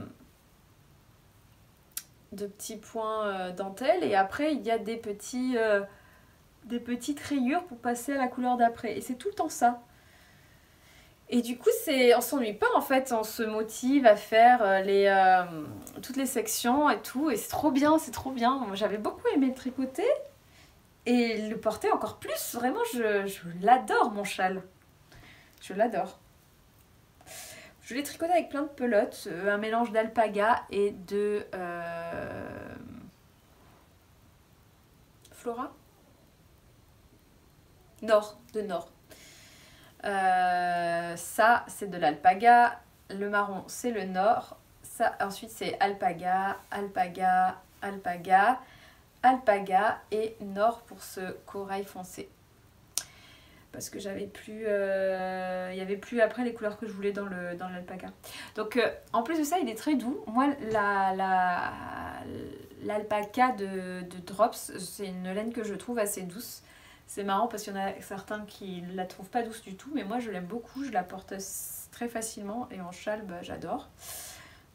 petits points dentelle. Et après, il y a des petites rayures pour passer à la couleur d'après. Et c'est tout le temps ça. Et du coup, on s'ennuie pas en fait, on se motive à faire toutes les sections et tout. Et c'est trop bien, c'est trop bien. Moi, j'avais beaucoup aimé le tricoter et le porter encore plus. Vraiment, je l'adore mon châle. Je l'adore. Je l'ai tricoté avec plein de pelotes, un mélange d'alpaga et de Flora. Nord, de Nord. Ça, c'est de l'alpaga. Le marron, c'est le Nord. Ça, ensuite, c'est alpaga, alpaga, alpaga, alpaga et Nord pour ce corail foncé. Parce que j'avais plus... il n'y avait plus après les couleurs que je voulais dans l'alpaga. Donc, en plus de ça, il est très doux. Moi, l'alpaca de Drops, c'est une laine que je trouve assez douce. C'est marrant parce qu'il y en a certains qui ne la trouvent pas douce du tout, mais moi je l'aime beaucoup, je la porte très facilement et en châle, bah, j'adore.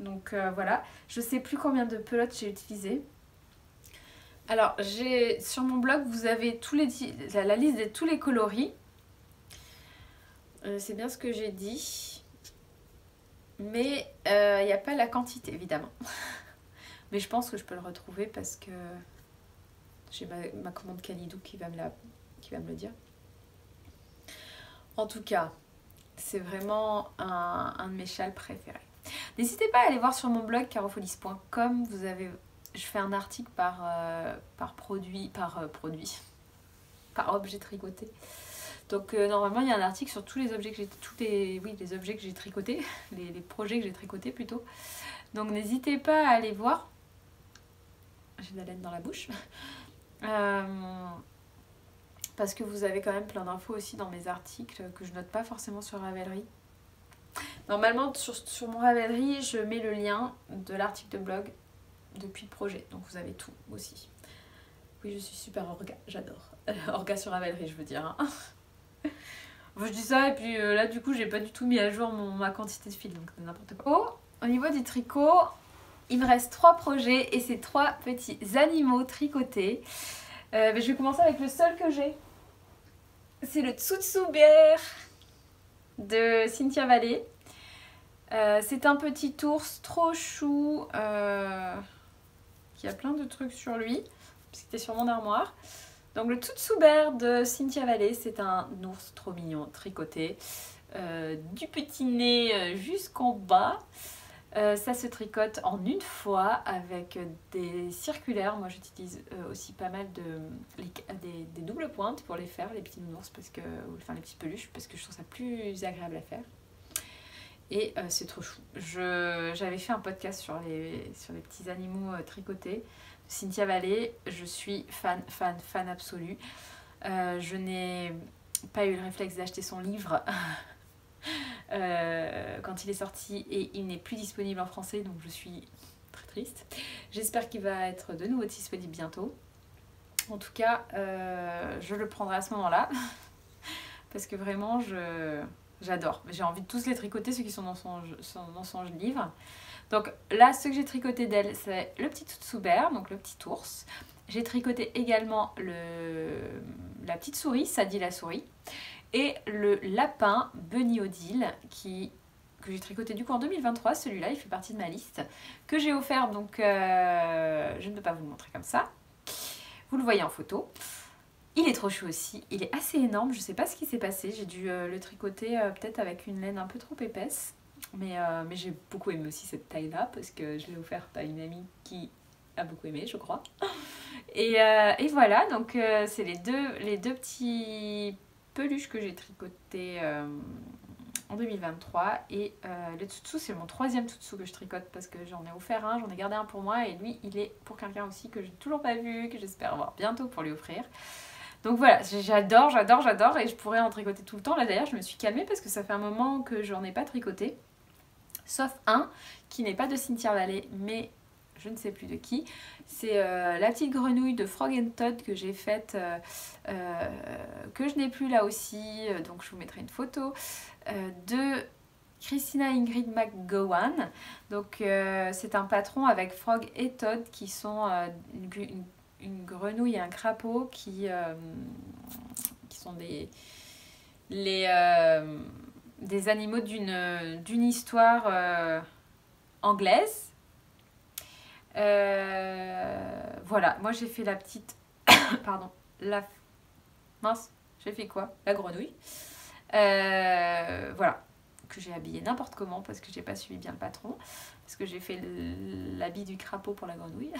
Donc voilà, je sais plus combien de pelotes j'ai utilisé. Alors sur mon blog vous avez la liste de tous les coloris. C'est bien ce que j'ai dit, mais il n'y a pas la quantité évidemment. Mais je pense que je peux le retrouver parce que j'ai ma commande Calidou qui va me le dire. En tout cas, c'est vraiment un de mes châles préférés. N'hésitez pas à aller voir sur mon blog carofolies.com. Je fais un article par objet tricoté. Donc normalement il y a un article sur tous les objets que les objets que j'ai tricotés, les projets que j'ai tricotés plutôt. Donc n'hésitez pas à aller voir. J'ai de la laine dans la bouche. Parce que vous avez quand même plein d'infos aussi dans mes articles que je note pas forcément sur Ravelry. Normalement sur mon Ravelry je mets le lien de l'article de blog depuis le projet, donc vous avez tout aussi. Oui, je suis super orga, j'adore. Orga sur Ravelry, je veux dire. Hein. Enfin, je dis ça et puis là du coup j'ai pas du tout mis à jour ma quantité de fil, donc n'importe quoi. Au niveau du tricot, il me reste 3 projets et c'est 3 petits animaux tricotés. Mais je vais commencer avec le seul que j'ai. C'est le Tsutsu Bear de Cynthia Vallée. C'est un petit ours trop chou qui a plein de trucs sur lui. C'était sur mon armoire. Donc le Tsutsu Bear de Cynthia Vallée, c'est un ours trop mignon, tricoté. Du petit nez jusqu'en bas. Ça se tricote en une fois avec des circulaires. Moi j'utilise aussi pas mal des doubles pointes pour les faire, les petits nounours, les petits peluches, parce que je trouve ça plus agréable à faire. Et c'est trop chou. J'avais fait un podcast sur les petits animaux tricotés. Cynthia Vallée, je suis fan absolue. Je n'ai pas eu le réflexe d'acheter son livre quand il est sorti et il n'est plus disponible en français, donc je suis très triste. J'espère qu'il va être de nouveau disponible bientôt. En tout cas, je le prendrai à ce moment-là parce que vraiment j'adore. J'ai envie de tous les tricoter, ceux qui sont dans son livre. Donc là, ce que j'ai tricoté d'elle, c'est le petit Tsutsu Bear, donc le petit ours. J'ai tricoté également la petite souris, Sadie la souris. Et le lapin Bunny Odile que j'ai tricoté du coup en 2023, celui-là il fait partie de ma liste, que j'ai offert, donc je ne peux pas vous le montrer comme ça. Vous le voyez en photo. Il est trop chou aussi, il est assez énorme, je sais pas ce qui s'est passé, j'ai dû le tricoter peut-être avec une laine un peu trop épaisse. Mais j'ai beaucoup aimé aussi cette taille-là parce que je l'ai offerte à une amie qui a beaucoup aimé, je crois. Et voilà, donc c'est les deux petits peluches que j'ai tricoté en 2023 et le Tsutsu c'est mon 3e Tsutsu que je tricote parce que j'en ai offert un, j'en ai gardé un pour moi et lui il est pour quelqu'un aussi que j'ai toujours pas vu, que j'espère voir bientôt pour lui offrir. Donc voilà, j'adore et je pourrais en tricoter tout le temps. Là d'ailleurs je me suis calmée parce que ça fait un moment que j'en ai pas tricoté, sauf un qui n'est pas de Cynthia Vallée mais je ne sais plus de qui. C'est la petite grenouille de Frog and Todd que j'ai faite, que je n'ai plus là aussi, donc je vous mettrai une photo, de Christina Ingrid McGowan. Donc c'est un patron avec Frog et Todd qui sont une grenouille et un crapaud qui sont des animaux d'une histoire anglaise. Voilà, moi j'ai fait la petite pardon, mince, j'ai fait quoi? La grenouille. Voilà, que j'ai habillé n'importe comment parce que j'ai pas suivi bien le patron, parce que j'ai fait l'habit du crapaud pour la grenouille.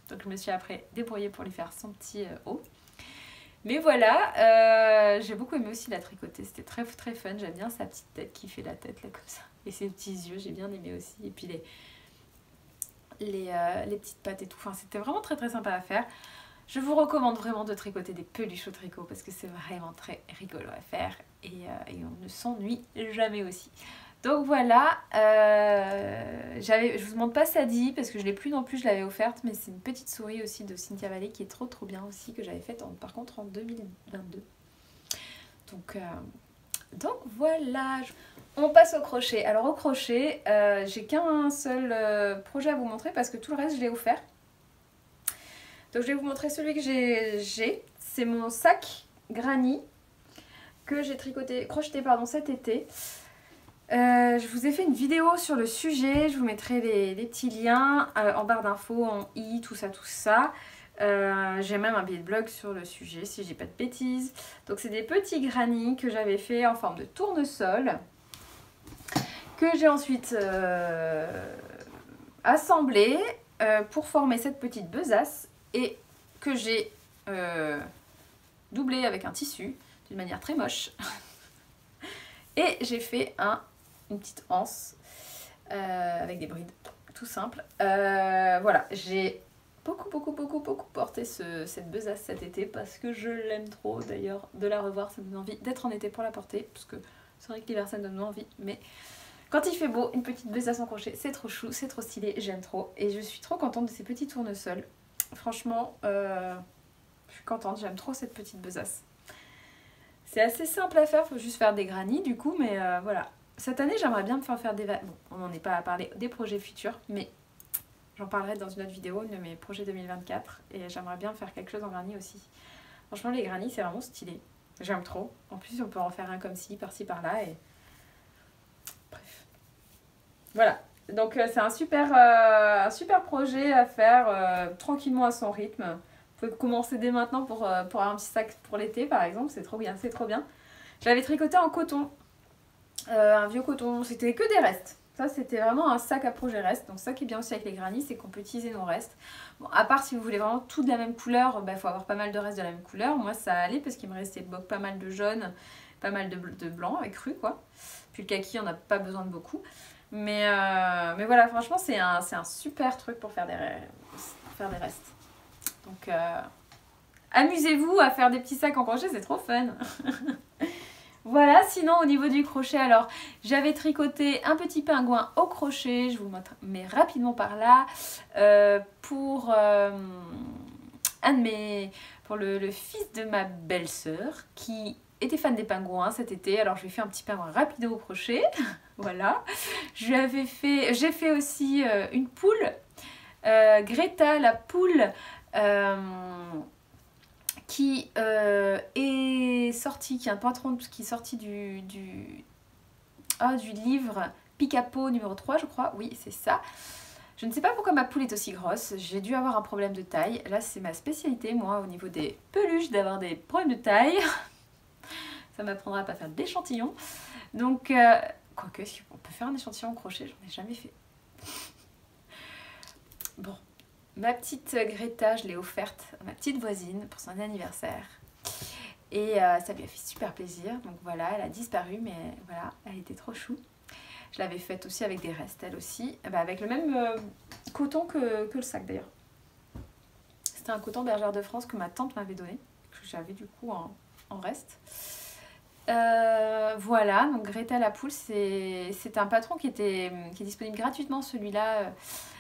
Donc je me suis après débrouillée pour lui faire son petit haut. Mais voilà, j'ai beaucoup aimé aussi la tricoter, c'était très très fun, j'aime bien sa petite tête qui fait la tête là comme ça. Et ses petits yeux, j'ai bien aimé aussi. Et puis les petites pattes et tout, enfin c'était vraiment très très sympa à faire. Je vous recommande vraiment de tricoter des peluches au tricot parce que c'est vraiment très rigolo à faire et on ne s'ennuie jamais aussi. Donc voilà, je vous montre pas Sadie parce que je l'ai plus non plus, je l'avais offerte, mais c'est une petite souris aussi de Cynthia Vallée qui est trop trop bien aussi, que j'avais faite par contre en 2022. Donc voilà, on passe au crochet. Alors au crochet, j'ai qu'un seul projet à vous montrer parce que tout le reste je l'ai offert. Donc je vais vous montrer celui que j'ai. C'est mon sac granny que j'ai crocheté cet été. Je vous ai fait une vidéo sur le sujet, je vous mettrai les petits liens en barre d'infos, en i, tout ça. J'ai même un billet de blog sur le sujet si je dis pas de bêtises. Donc c'est des petits granny que j'avais fait en forme de tournesol, que j'ai ensuite assemblé pour former cette petite besace et que j'ai doublé avec un tissu d'une manière très moche. Et j'ai fait une petite anse avec des brides, tout simple. Voilà, j'ai beaucoup porté cette besace cet été parce que je l'aime trop. D'ailleurs, de la revoir, ça me donne envie d'être en été pour la porter. Parce que c'est vrai que l'hiver, ça me donne envie. Mais quand il fait beau, une petite besace en crochet, c'est trop chou, c'est trop stylé, j'aime trop. Et je suis trop contente de ces petits tournesols. Franchement, je suis contente, j'aime trop cette petite besace. C'est assez simple à faire, il faut juste faire des granny du coup, mais voilà. Cette année, j'aimerais bien me faire des... Bon, on n'en est pas à parler des projets futurs, mais j'en parlerai dans une autre vidéo de mes projets 2024. Et j'aimerais bien faire quelque chose en granny aussi. Franchement, les granny, c'est vraiment stylé. J'aime trop. En plus, on peut en faire un comme ci, par-ci, par-là. Et... Bref. Voilà. Donc, c'est un super projet à faire tranquillement à son rythme. Vous pouvez commencer dès maintenant pour avoir un petit sac pour l'été, par exemple. C'est trop bien, c'est trop bien. Je l'avais tricoté en coton. Un vieux coton. C'était que des restes. Ça, c'était vraiment un sac à projet reste. Donc ça qui est bien aussi avec les granny, c'est qu'on peut utiliser nos restes. Bon, à part si vous voulez vraiment tout de la même couleur, il faut avoir pas mal de restes de la même couleur. Moi, ça allait parce qu'il me restait pas mal de jaune, pas mal de blanc avec cru, quoi. Puis le kaki, on n'a pas besoin de beaucoup. Mais voilà, franchement, c'est un super truc pour faire des restes. Donc, amusez-vous à faire des petits sacs en crochet, c'est trop fun. Voilà, sinon au niveau du crochet, alors j'avais tricoté un petit pingouin au crochet, je vous mets rapidement par là, pour pour le fils de ma belle-sœur qui était fan des pingouins cet été, alors je lui ai fait un petit pingouin rapido au crochet, voilà. J'ai fait aussi une poule, Greta la poule, qui est sorti, qui est un patron qui est sorti du livre Picapo numéro 3, je crois. Oui, c'est ça. Je ne sais pas pourquoi ma poule est aussi grosse. J'ai dû avoir un problème de taille. Là, c'est ma spécialité, moi, au niveau des peluches, d'avoir des problèmes de taille. Ça m'apprendra à pas faire d'échantillons. Donc, quoique, si on peut faire un échantillon au crochet, j'en ai jamais fait. Bon. Ma petite Greta, je l'ai offerte à ma petite voisine pour son anniversaire. Et ça lui a fait super plaisir. Donc voilà, elle a disparu, mais voilà, elle était trop chou. Je l'avais faite aussi avec des restes, elle aussi. Avec le même coton que le sac d'ailleurs. C'était un coton Bergère de France que ma tante m'avait donné. Que j'avais du coup en reste. Voilà, donc Greta la poule, c'est un patron qui est disponible gratuitement, celui-là,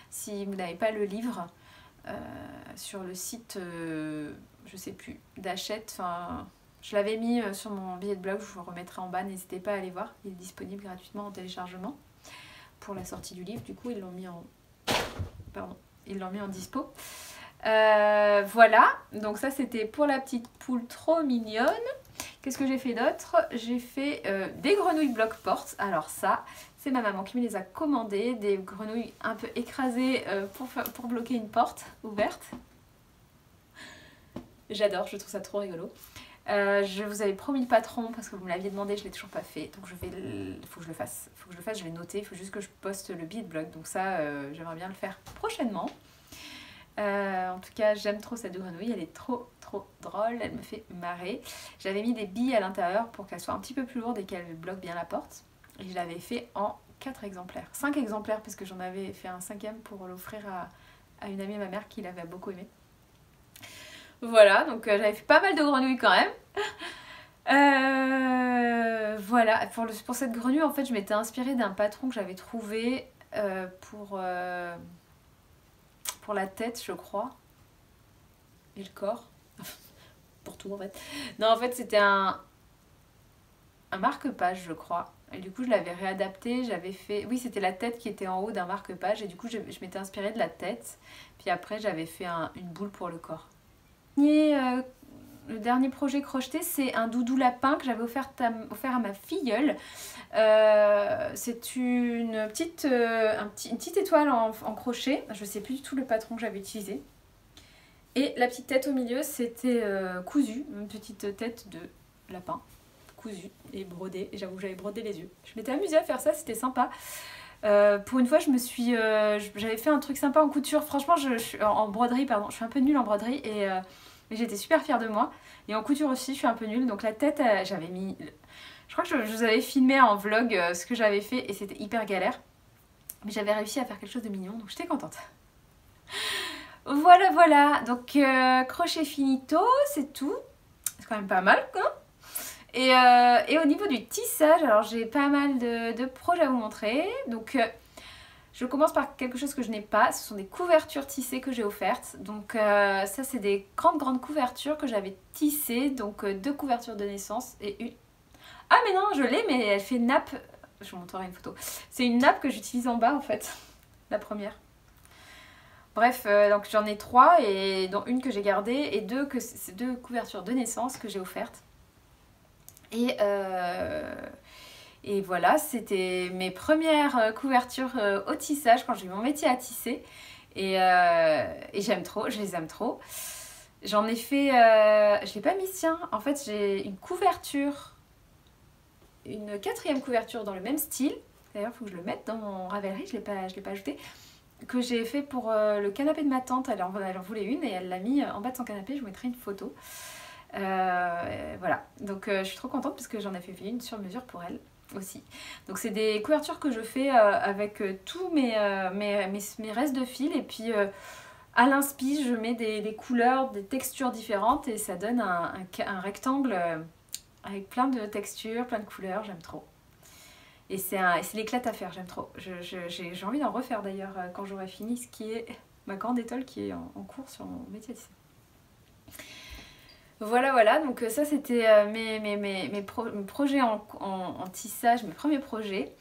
si vous n'avez pas le livre. Sur le site, je sais plus, d'Hachette, enfin, je l'avais mis sur mon billet de blog, je vous le remettrai en bas, n'hésitez pas à aller voir, il est disponible gratuitement en téléchargement pour la sortie du livre, du coup ils l'ont mis en dispo. Voilà, donc ça c'était pour la petite poule trop mignonne. Qu'est-ce que j'ai fait d'autre? J'ai fait des grenouilles bloc-porte. Alors ça, c'est ma maman qui me les a commandées. Des grenouilles un peu écrasées pour bloquer une porte ouverte. J'adore, je trouve ça trop rigolo. Je vous avais promis le patron parce que vous me l'aviez demandé, je ne l'ai toujours pas fait. Donc il faut que je le fasse. Il faut que je le fasse, je l'ai noté. Il faut juste que je poste le billet de blog. Donc ça, j'aimerais bien le faire prochainement. En tout cas, j'aime trop cette grenouille, elle est trop drôle, elle me fait marrer. J'avais mis des billes à l'intérieur pour qu'elle soit un petit peu plus lourde et qu'elle bloque bien la porte. Et je l'avais fait en 4 exemplaires. 5 exemplaires parce que j'en avais fait un 5e pour l'offrir à une amie de ma mère qui l'avait beaucoup aimé. Voilà, donc j'avais fait pas mal de grenouilles quand même. Voilà, pour cette grenouille, en fait, je m'étais inspirée d'un patron que j'avais trouvé pour la tête, je crois. Et le corps. Pour tout, en fait. Non, en fait, c'était un marque-page, je crois. Et du coup, je l'avais réadapté. J'avais fait... Oui, c'était la tête qui était en haut d'un marque-page. Et du coup, je m'étais inspirée de la tête. Puis après, j'avais fait une boule pour le corps. Le dernier projet crocheté, c'est un doudou lapin que j'avais offert à ma filleule. C'est une petite étoile en crochet. Je ne sais plus du tout le patron que j'avais utilisé. Et la petite tête au milieu, c'était cousu, une petite tête de lapin cousue et brodée. Et j'avoue que j'avais brodé les yeux. Je m'étais amusée à faire ça, c'était sympa. Pour une fois, j'avais fait un truc sympa en couture. Franchement, en broderie, pardon. Je suis un peu nulle en broderie mais j'étais super fière de moi. Et en couture aussi, je suis un peu nulle. Donc la tête, j'avais mis... Je crois que je vous avais filmé en vlog ce que j'avais fait et c'était hyper galère. Mais j'avais réussi à faire quelque chose de mignon, donc j'étais contente. Voilà. Donc crochet finito, c'est tout. C'est quand même pas mal, quoi. Et au niveau du tissage, alors j'ai pas mal de projets à vous montrer. Donc... je commence par quelque chose que je n'ai pas, ce sont des couvertures tissées que j'ai offertes. Donc ça c'est des grandes couvertures que j'avais tissées, donc 2 couvertures de naissance et une... Ah mais non, je l'ai mais elle fait nappe, je vous montrerai une photo. C'est une nappe que j'utilise en bas en fait, la première. Bref, donc j'en ai 3 et dont une que j'ai gardée et c'est 2 couvertures de naissance que j'ai offertes. Et voilà, c'était mes premières couvertures au tissage quand j'ai eu mon métier à tisser. Et j'aime trop, je les aime trop. J'en ai fait... je l'ai pas mis, tiens. En fait, j'ai une couverture, une 4e couverture dans le même style. D'ailleurs, il faut que je le mette dans mon Ravelry, je l'ai pas ajouté. Que j'ai fait pour le canapé de ma tante. Elle en voulait une et elle l'a mis en bas de son canapé. Je vous mettrai une photo. Voilà, donc je suis trop contente parce que j'en ai fait une sur mesure pour elle aussi. Donc c'est des couvertures que je fais avec tous mes restes de fil et puis à l'inspi je mets des couleurs, des textures différentes et ça donne un rectangle avec plein de textures, plein de couleurs, j'aime trop. Et c'est l'éclate à faire, j'aime trop. J'ai envie d'en refaire d'ailleurs quand j'aurai fini ce qui est ma grande étole qui est en cours sur mon métier de tisser. Voilà, donc ça c'était mes projets en tissage, mes premiers projets.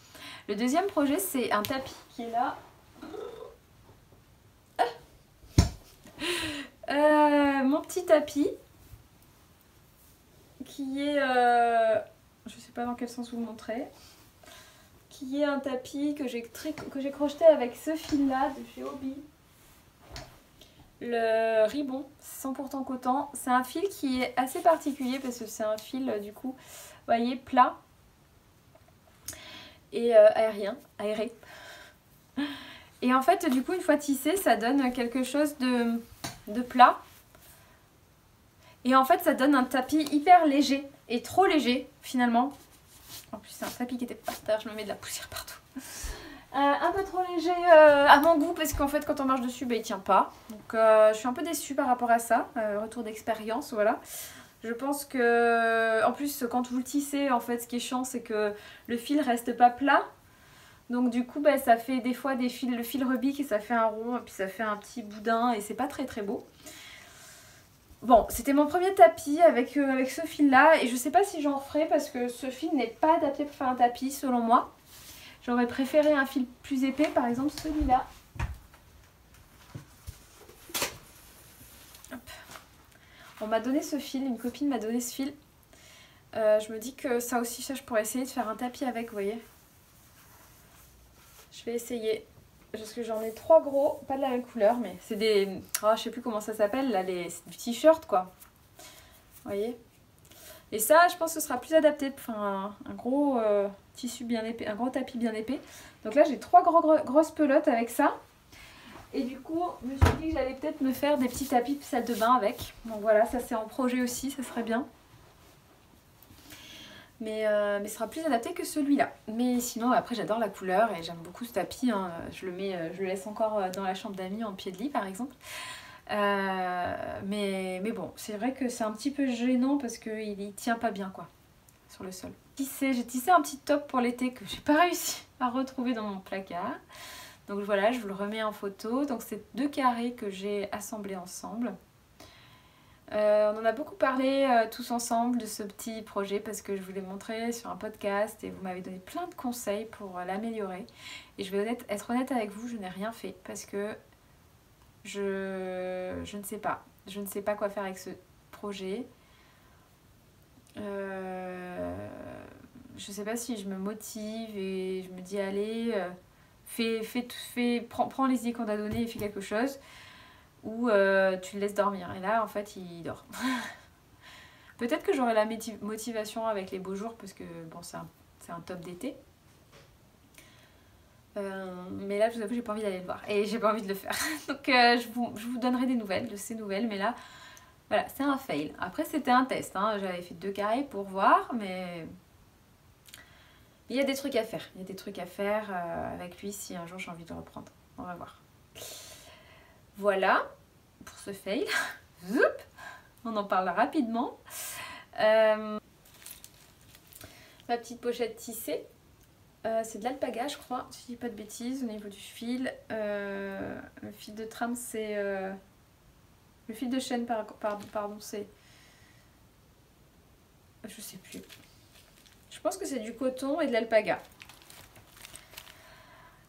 Le deuxième projet c'est un tapis qui est là. Mon petit tapis qui est, je sais pas dans quel sens vous le montrer, qui est un tapis que j'ai crocheté avec ce fil là de chez Hobby. Le Ribon 100% coton, c'est un fil qui est assez particulier parce que c'est un fil du coup, vous voyez, plat et aéré. Et en fait du coup une fois tissé ça donne quelque chose de plat. Et en fait ça donne un tapis hyper léger et trop léger finalement. En plus c'est un tapis qui était par terre, je me mets de la poussière partout. Un peu trop léger à mon goût parce qu'en fait quand on marche dessus il tient pas. Donc je suis un peu déçue par rapport à ça. Retour d'expérience, voilà. Je pense que en plus quand vous le tissez en fait ce qui est chiant c'est que le fil reste pas plat. Donc du coup ça fait des fois le fil rebique et ça fait un rond et puis ça fait un petit boudin et c'est pas très beau. Bon, c'était mon premier tapis avec ce fil là et je sais pas si j'en referai parce que ce fil n'est pas adapté pour faire un tapis selon moi. J'aurais préféré un fil plus épais, par exemple celui-là. On m'a donné ce fil, une copine m'a donné ce fil. Je me dis que ça aussi, je pourrais essayer de faire un tapis avec, vous voyez. Je vais essayer. Parce que j'en ai 3 gros, pas de la même couleur, mais c'est des... Oh, je sais plus comment ça s'appelle, là, c'est du t-shirt, quoi. Vous voyez. Et ça, je pense que ce sera plus adapté pour un gros tissu bien épais, un gros tapis bien épais. Donc là, j'ai 3 grosses pelotes avec ça. Et du coup, je me suis dit que j'allais peut-être me faire des petits tapis salle de bain avec. Donc voilà, ça c'est en projet aussi, ça serait bien. Mais ce sera plus adapté que celui-là. Mais sinon, après j'adore la couleur et j'aime beaucoup ce tapis. Hein. Je le laisse encore dans la chambre d'amis en pied de lit par exemple. Mais bon, c'est vrai que c'est un petit peu gênant parce qu'il tient pas bien quoi, sur le sol. J'ai tissé un petit top pour l'été que j'ai pas réussi à retrouver dans mon placard. Donc voilà, je vous le remets en photo. Donc c'est 2 carrés que j'ai assemblés ensemble. On en a beaucoup parlé tous ensemble de ce petit projet parce que je vous l'ai montré sur un podcast et vous m'avez donné plein de conseils pour l'améliorer. Et je vais être honnête avec vous, je n'ai rien fait parce que je ne sais pas. Je ne sais pas quoi faire avec ce projet. Je sais pas si je me motive et je me dis allez, prends les idées qu'on t'a données et fais quelque chose. Ou tu le laisses dormir. Et là, en fait, il dort. Peut-être que j'aurai la motivation avec les beaux jours parce que bon, c'est un top d'été. Mais là, je vous avoue, j'ai pas envie d'aller le voir. Et j'ai pas envie de le faire. Donc, je vous donnerai des nouvelles de ces nouvelles. Mais là, voilà, c'est un fail. Après, c'était un test. Hein. J'avais fait 2 carrés pour voir. Mais il y a des trucs à faire. Il y a des trucs à faire avec lui si un jour j'ai envie de le reprendre. On va voir. Voilà pour ce fail. Zoup, on en parle rapidement. Ma petite pochette tissée. C'est de l'alpaga, je crois, si je dis pas de bêtises, au niveau du fil. Le fil de trame, c'est... le fil de chaîne, pardon, c'est... Je sais plus. Je pense que c'est du coton et de l'alpaga.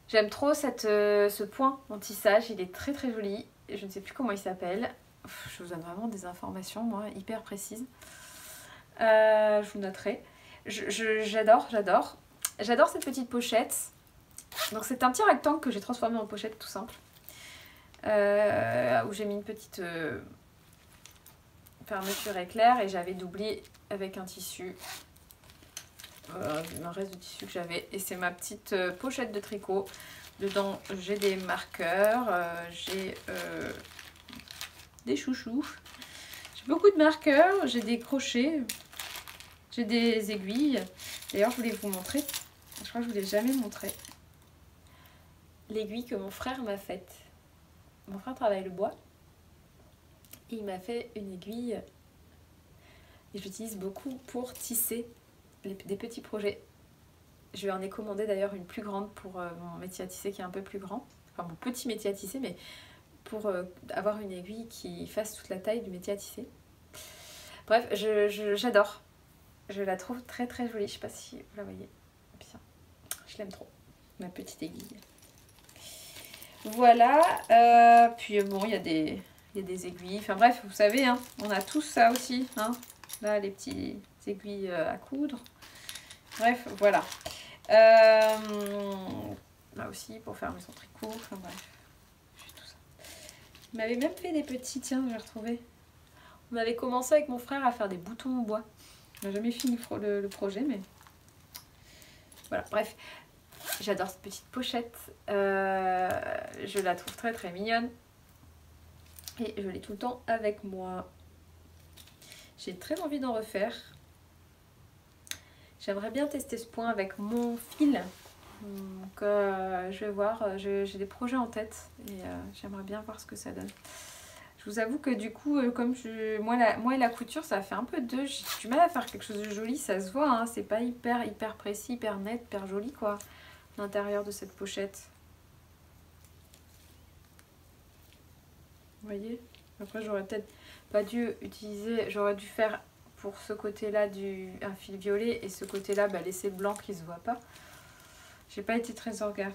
J'aime trop ce point en tissage, il est très très joli. Je ne sais plus comment il s'appelle. Je vous donne vraiment des informations, moi, hyper précises. Je vous noterai. J'adore cette petite pochette. Donc c'est un petit rectangle que j'ai transformé en pochette tout simple. Où j'ai mis une petite fermeture éclair et j'avais doublé avec un tissu. Un reste de tissu que j'avais. Et c'est ma petite pochette de tricot. Dedans j'ai des marqueurs, j'ai des chouchous. J'ai beaucoup de marqueurs, j'ai des crochets, j'ai des aiguilles. D'ailleurs, je voulais vous montrer, je crois que je vous l'ai jamais montré, l'aiguille que mon frère m'a faite. Mon frère travaille le bois et il m'a fait une aiguille et j'utilise beaucoup pour tisser des petits projets. Je lui en ai commandé d'ailleurs une plus grande pour mon métier à tisser qui est un peu plus grand. Enfin mon petit métier à tisser, mais pour avoir une aiguille qui fasse toute la taille du métier à tisser. Bref, j'adore. Je la trouve très très jolie. Je sais pas si vous la voyez bien. Je l'aime trop. Ma petite aiguille. Voilà. Puis bon, il y a des aiguilles. Enfin bref, vous savez, hein, on a tous ça aussi. Hein. Là, les petites aiguilles à coudre. Bref, voilà. Là aussi, pour faire son tricot. Enfin bref. Tout ça. Il m'avait même fait des petits, tiens, j'ai retrouvé. On avait commencé avec mon frère à faire des boutons en bois. On n'a jamais fini le projet, mais voilà, bref. J'adore cette petite pochette. Je la trouve très très mignonne. Et je l'ai tout le temps avec moi. J'ai très envie d'en refaire. J'aimerais bien tester ce point avec mon fil. Donc je vais voir, j'ai des projets en tête et j'aimerais bien voir ce que ça donne. Je vous avoue que du coup, comme moi et la couture, ça fait un peu deux. J'ai du mal à faire quelque chose de joli, ça se voit, hein, c'est pas hyper précis, hyper net, hyper joli quoi, l'intérieur de cette pochette. Vous voyez? Après j'aurais peut-être pas dû utiliser, j'aurais dû faire pour ce côté-là un fil violet et ce côté-là laisser le blanc qui se voit pas. J'ai pas été très orga.